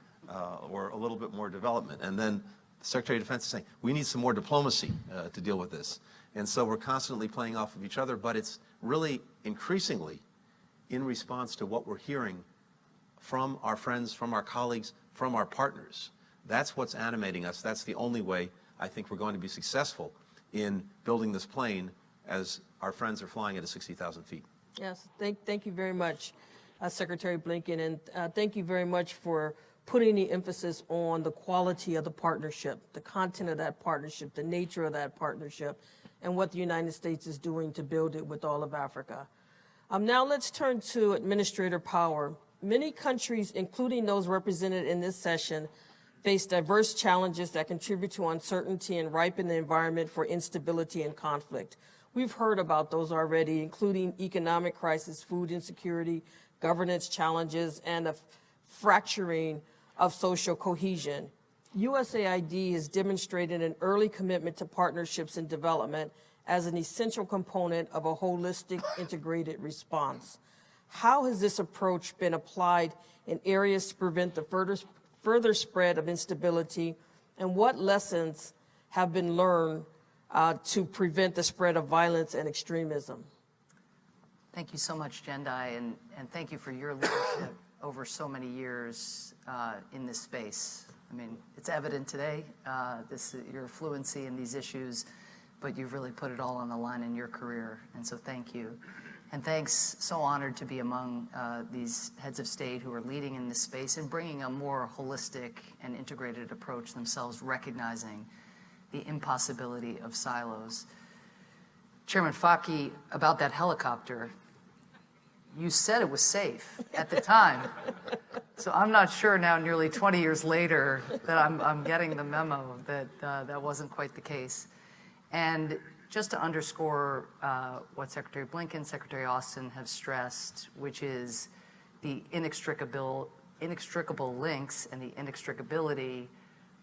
or a little bit more development. And then the Secretary of Defense is saying, we need some more diplomacy to deal with this. And so we're constantly playing off of each other, but it's really increasingly in response to what we're hearing from our friends, from our colleagues, from our partners. That's what's animating us. That's the only way I think we're going to be successful in building this plane as our friends are flying at 60,000 feet. Yes, thank you very much, Secretary Blinken, and thank you very much for putting the emphasis on the quality of the partnership, the content of that partnership, the nature of that partnership, and what the United States is doing to build it with all of Africa. Now let's turn to administrator power. Many countries, including those represented in this session, face diverse challenges that contribute to uncertainty and ripen the environment for instability and conflict. We've heard about those already, including economic crisis, food insecurity, governance challenges, and a fracturing of social cohesion. USAID has demonstrated an early commitment to partnerships and development as an essential component of a holistic, integrated response. How has this approach been applied in areas to prevent the further spread of instability, and what lessons have been learned to prevent the spread of violence and extremism. Thank you so much, Jendai, and thank you for your leadership over so many years in this space. I mean, it's evident today, your fluency in these issues, but you've really put it all on the line in your career, and so thank you. And thanks, so honored to be among these heads of state who are leading in this space and bringing a more holistic and integrated approach themselves, recognizing the impossibility of silos. Chairman Faki, about that helicopter, you said it was safe at the time. So I'm not sure now, nearly 20 years later, that I'm getting the memo that that wasn't quite the case. And just to underscore what Secretary Blinken, Secretary Austin have stressed, which is the inextricable links and the inextricability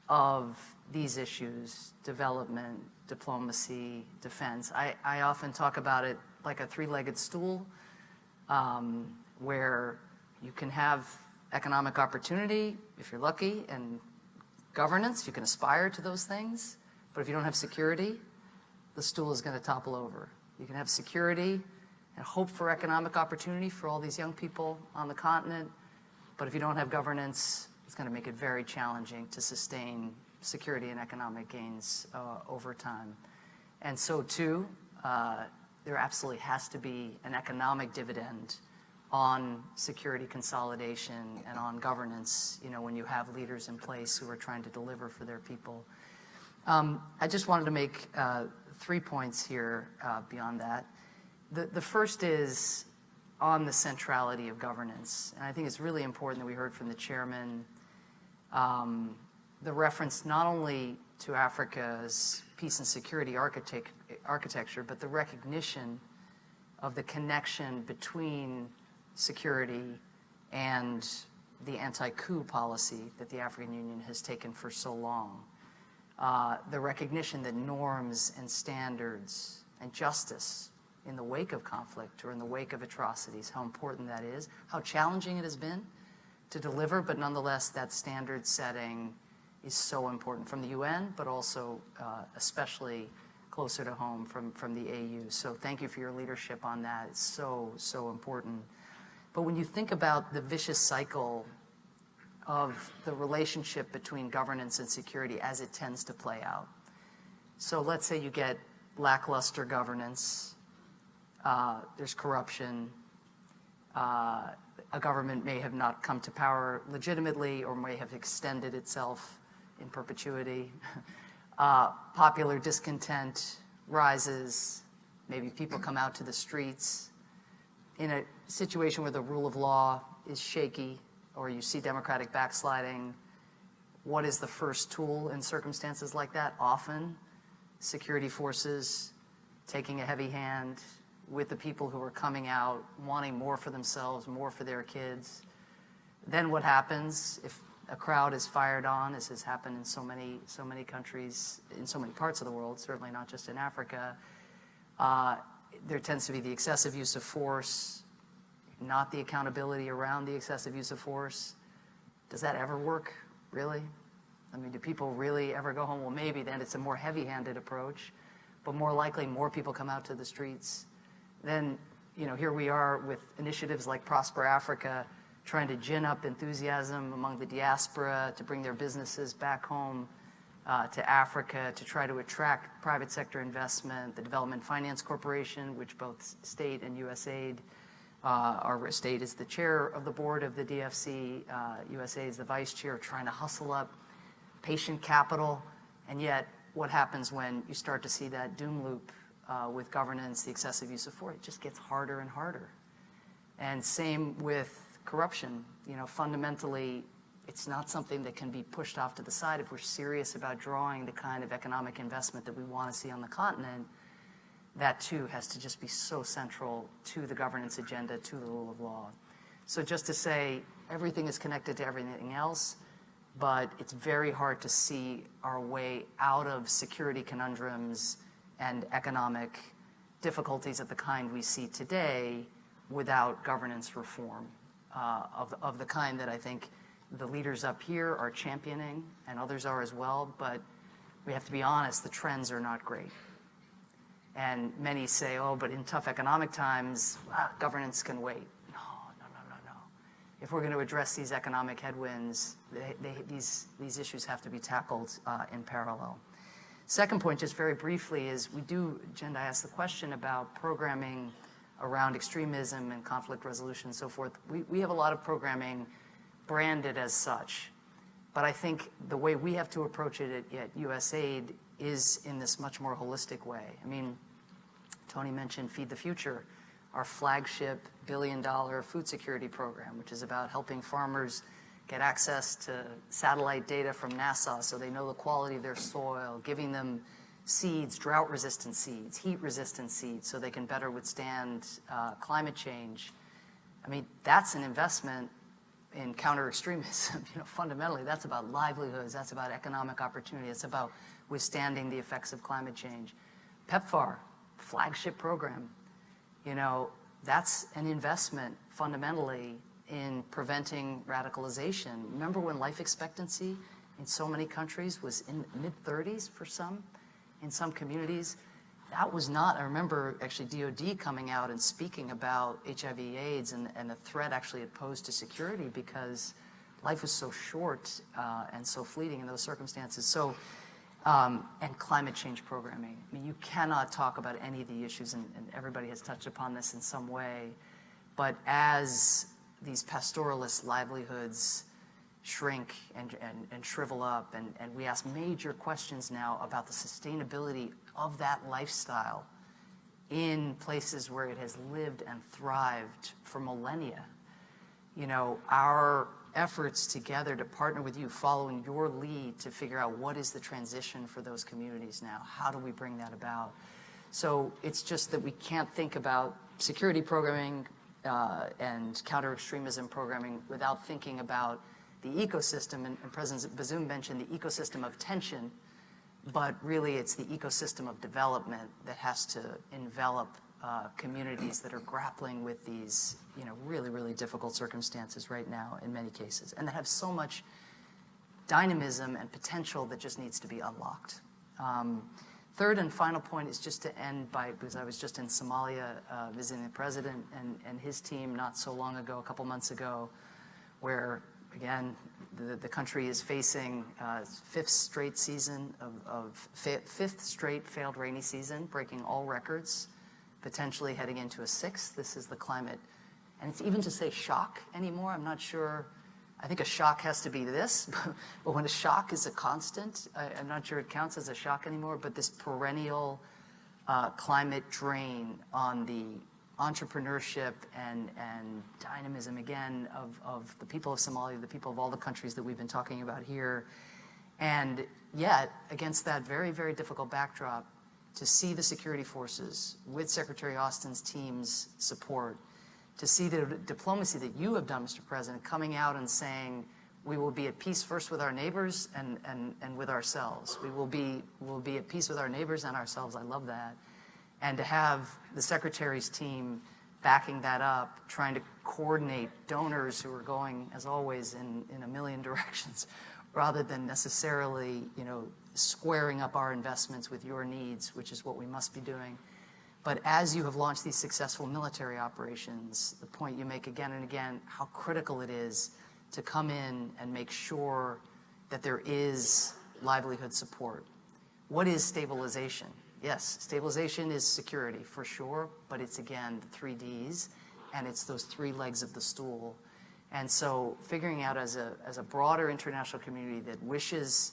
of these issues: development, diplomacy, defense. I often talk about it like a three-legged stool, where you can have economic opportunity, if you're lucky, and governance, you can aspire to those things. But if you don't have security, the stool is going to topple over. You can have security and hope for economic opportunity for all these young people on the continent, but if you don't have governance, it's going to make it very challenging to sustain security and economic gains over time. And so too, there absolutely has to be an economic dividend on security consolidation and on governance, when you have leaders in place who are trying to deliver for their people. I just wanted to make 3 points here beyond that. The first is on the centrality of governance. And I think it's really important that we heard from the chairman the reference not only to Africa's peace and security architecture, but the recognition of the connection between security and the anti-coup policy that the African Union has taken for so long. The recognition that norms and standards and justice in the wake of conflict or in the wake of atrocities, how important that is, how challenging it has been to deliver, but nonetheless that standard setting is so important from the UN, but also especially closer to home from the AU. So thank you for your leadership on that. It's so, so important. But when you think about the vicious cycle of the relationship between governance and security as it tends to play out. So let's say you get lackluster governance, there's corruption, a government may have not come to power legitimately or may have extended itself in perpetuity. Popular discontent rises, maybe people come out to the streets. In a situation where the rule of law is shaky or you see democratic backsliding, what is the first tool in circumstances like that? Often, security forces taking a heavy hand with the people who are coming out, wanting more for themselves, more for their kids. Then what happens if a crowd is fired on, as has happened in so many countries, in so many parts of the world, certainly not just in Africa? There tends to be the excessive use of force, not the accountability around the excessive use of force. Does that ever work, really? I mean, do people really ever go home? Well, maybe then it's a more heavy-handed approach, but more likely more people come out to the streets. Then, here we are with initiatives like Prosper Africa, trying to gin up enthusiasm among the diaspora to bring their businesses back home to Africa, to try to attract private sector investment. The Development Finance Corporation, which both state and USAID, our state is the chair of the board of the DFC, USAID is the vice chair, trying to hustle up patient capital. And yet, what happens when you start to see that doom loop with governance, the excessive use of force? It just gets harder and harder. And same with corruption. Fundamentally, it's not something that can be pushed off to the side. If we're serious about drawing the kind of economic investment that we want to see on the continent, that too has to just be so central to the governance agenda, to the rule of law. So just to say, everything is connected to everything else, but it's very hard to see our way out of security conundrums and economic difficulties of the kind we see today without governance reform of the kind that I think the leaders up here are championing, and others are as well, but we have to be honest, the trends are not great. And many say, oh, but in tough economic times, governance can wait. No. If we're going to address these economic headwinds, these issues have to be tackled in parallel. Second point, just very briefly, is Jenda asked the question about programming around extremism and conflict resolution and so forth. We have a lot of programming branded as such. But I think the way we have to approach it at USAID is in this much more holistic way. I mean, Tony mentioned Feed the Future, our flagship billion-dollar food security program, which is about helping farmers get access to satellite data from NASA so they know the quality of their soil, giving them seeds, drought-resistant seeds, heat-resistant seeds, so they can better withstand climate change. I mean, that's an investment in counter-extremism. Fundamentally, that's about livelihoods, that's about economic opportunity, it's about withstanding the effects of climate change. PEPFAR, flagship program, that's an investment fundamentally in preventing radicalization. Remember when life expectancy in so many countries was in mid-30s for some, in some communities? That was not, I remember actually DOD coming out and speaking about HIV/AIDS and the threat actually it posed to security because life was so short and so fleeting in those circumstances. So, and climate change programming. I mean, you cannot talk about any of the issues, and everybody has touched upon this in some way, but as these pastoralist livelihoods shrink and shrivel up, and we ask major questions now about the sustainability of that lifestyle in places where it has lived and thrived for millennia. Our efforts together to partner with you, following your lead to figure out what is the transition for those communities now, how do we bring that about? So it's just that we can't think about security programming and counter-extremism programming without thinking about the ecosystem, and President Bazoum mentioned the ecosystem of tension, but really it's the ecosystem of development that has to envelop communities that are grappling with these, really, really difficult circumstances right now in many cases, and that have so much dynamism and potential that just needs to be unlocked. Third and final point is just to end because I was just in Somalia visiting the president and his team not so long ago, a couple months ago, where again, the country is facing fifth straight failed rainy season, breaking all records, potentially heading into a sixth. This is the climate. And it's even to say shock anymore, I'm not sure. I think a shock has to be this, but when a shock is a constant, I'm not sure it counts as a shock anymore, but this perennial climate drain on the entrepreneurship and dynamism, again, of the people of Somalia, the people of all the countries that we've been talking about here. And yet, against that very, very difficult backdrop, to see the security forces with Secretary Austin's team's support, to see the diplomacy that you have done, Mr. President, coming out and saying, we will be at peace first with our neighbors and with ourselves. We will be at peace with our neighbors and ourselves. I love that. And to have the Secretary's team backing that up, trying to coordinate donors who are going, as always, in a million directions, rather than necessarily, squaring up our investments with your needs, which is what we must be doing. But as you have launched these successful military operations, the point you make again and again, how critical it is to come in and make sure that there is livelihood support. What is stabilization? Yes, stabilization is security for sure, but it's again the 3 Ds, and it's those 3 legs of the stool. And so figuring out as a broader international community that wishes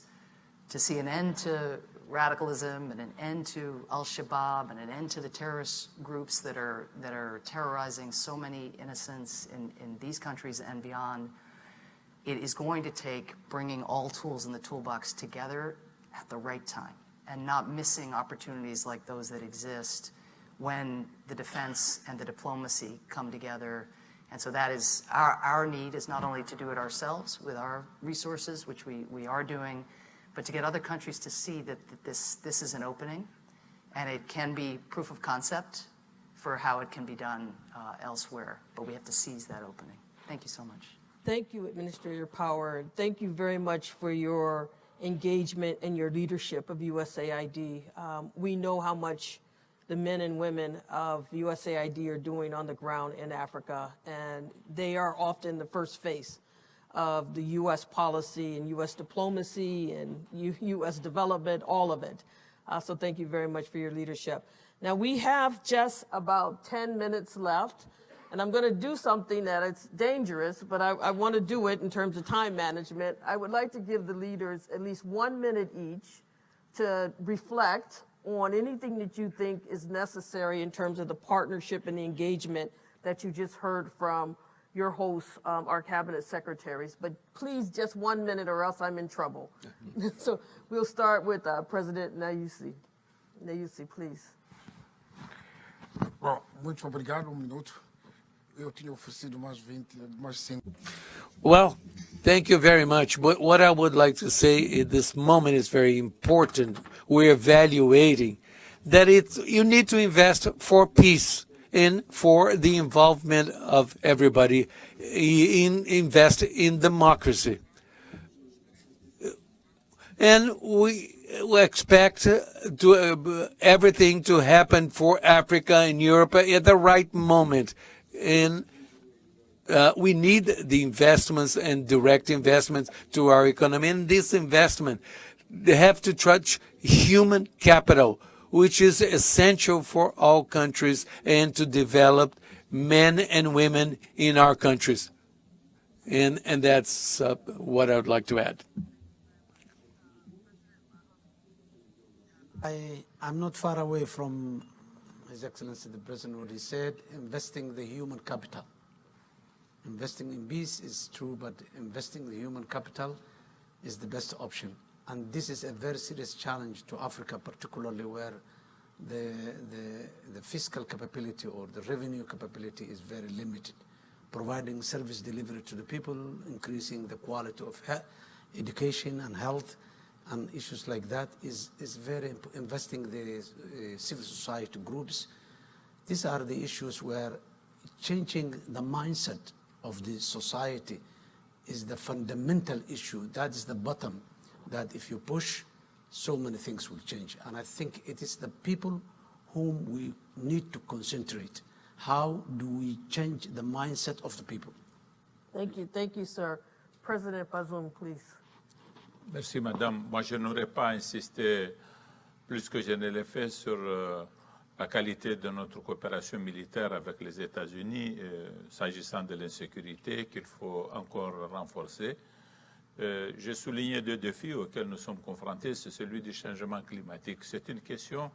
to see an end to radicalism and an end to Al-Shabaab and an end to the terrorist groups that are terrorizing so many innocents in these countries and beyond, it is going to take bringing all tools in the toolbox together at the right time and not missing opportunities like those that exist when the defense and the diplomacy come together. And so that is our need, is not only to do it ourselves with our resources, which we are doing, but to get other countries to see that this is an opening, and it can be proof of concept for how it can be done elsewhere. But we have to seize that opening. Thank you so much. Thank you, Administrator Power. Thank you very much for your engagement and your leadership of USAID. We know how much the men and women of USAID are doing on the ground in Africa. And they are often the first face of the U.S. policy and U.S. diplomacy and U.S. development, all of it. So thank you very much for your leadership. Now we have just about 10 minutes left, and I'm going to do something that it's dangerous, but I want to do it in terms of time management. I would like to give the leaders at least 1 minute each to reflect on anything that you think is necessary in terms of the partnership and the engagement that you just heard from your hosts, our cabinet secretaries. But please, just 1 minute or else I'm in trouble. So we'll start with President Nyusi. Nyusi, please. Bom, muito obrigado. Minuto. Eu tinha oferecido mais 5. Well, thank you very much. But what I would like to say at this moment is very important. We're evaluating that you need to invest for peace and for the involvement of everybody, invest in democracy. And we expect everything to happen for Africa and Europe at the right moment. And we need the investments and direct investments to our economy. And this investment, they have to touch human capital, which is essential for all countries and to develop men and women in our countries. And that's what I would like to add. I'm not far away from His Excellency the President, what he said, investing the human capital. Investing in peace is true, but investing the human capital is the best option. And this is a very serious challenge to Africa, particularly where the fiscal capability or the revenue capability is very limited. Providing service delivery to the people, increasing the quality of education and health, and issues like that is very investing the civil society groups. These are the issues where changing the mindset of the society is the fundamental issue. That is the bottom, that if you push, so many things will change. And I think it is the people whom we need to concentrate. How do we change the mindset of the people? Thank you, sir. President Bazoum, please. Merci, madame. Moi, je n'aurais pas insisté plus que je ne l'ai fait sur la qualité de notre coopération militaire avec les États-Unis, s'agissant de l'insécurité qu'il faut encore renforcer. J'ai souligné 2 défis auxquels nous sommes confrontés, c'est celui du changement climatique. C'est une question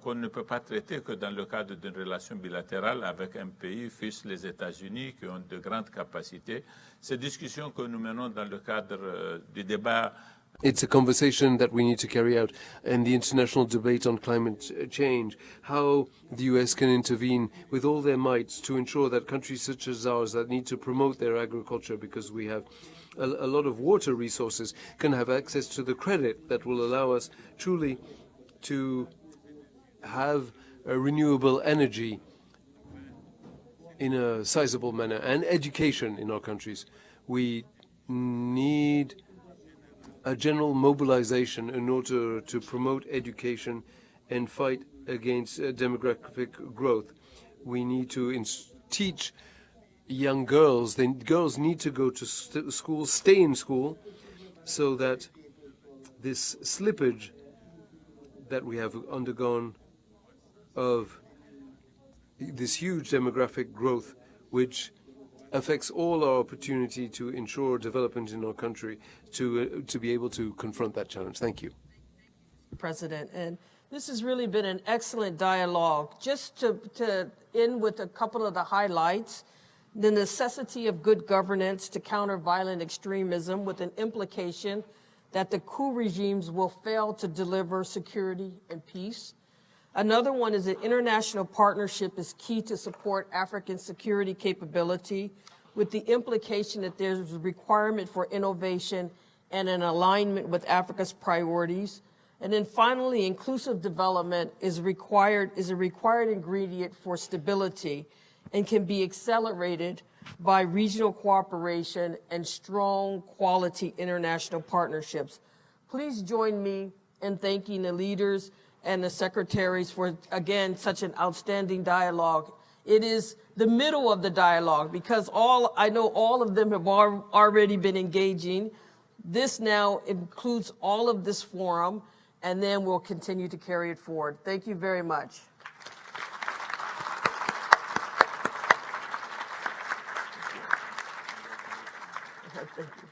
qu'on ne peut pas traiter que dans le cadre d'une relation bilatérale avec un pays, fût-ce les États-Unis, qui ont de grandes capacités. Ces discussions que nous menons dans le cadre du débat. It's a conversation that we need to carry out in the international debate on climate change, how the US can intervene with all their might to ensure that countries such as ours that need to promote their agriculture because we have a lot of water resources can have access to the credit that will allow us truly to have a renewable energy in a sizable manner, and education in our countries. We need a general mobilization in order to promote education and fight against demographic growth. We need to teach young girls. Girls need to go to school, stay in school, so that this slippage that we have undergone of this huge demographic growth, which affects all our opportunity to ensure development in our country, to be able to confront that challenge. Thank you. President, and this has really been an excellent dialogue. Just to end with a couple of the highlights, the necessity of good governance to counter violent extremism, with an implication that the coup regimes will fail to deliver security and peace. Another one is that international partnership is key to support African security capability, with the implication that there's a requirement for innovation and an alignment with Africa's priorities. And then finally, inclusive development is a required ingredient for stability and can be accelerated by regional cooperation and strong quality international partnerships. Please join me in thanking the leaders and the secretaries for, again, such an outstanding dialogue. It is the middle of the dialogue because I know all of them have already been engaging. This now includes all of this forum, and then we'll continue to carry it forward. Thank you very much. Thank you.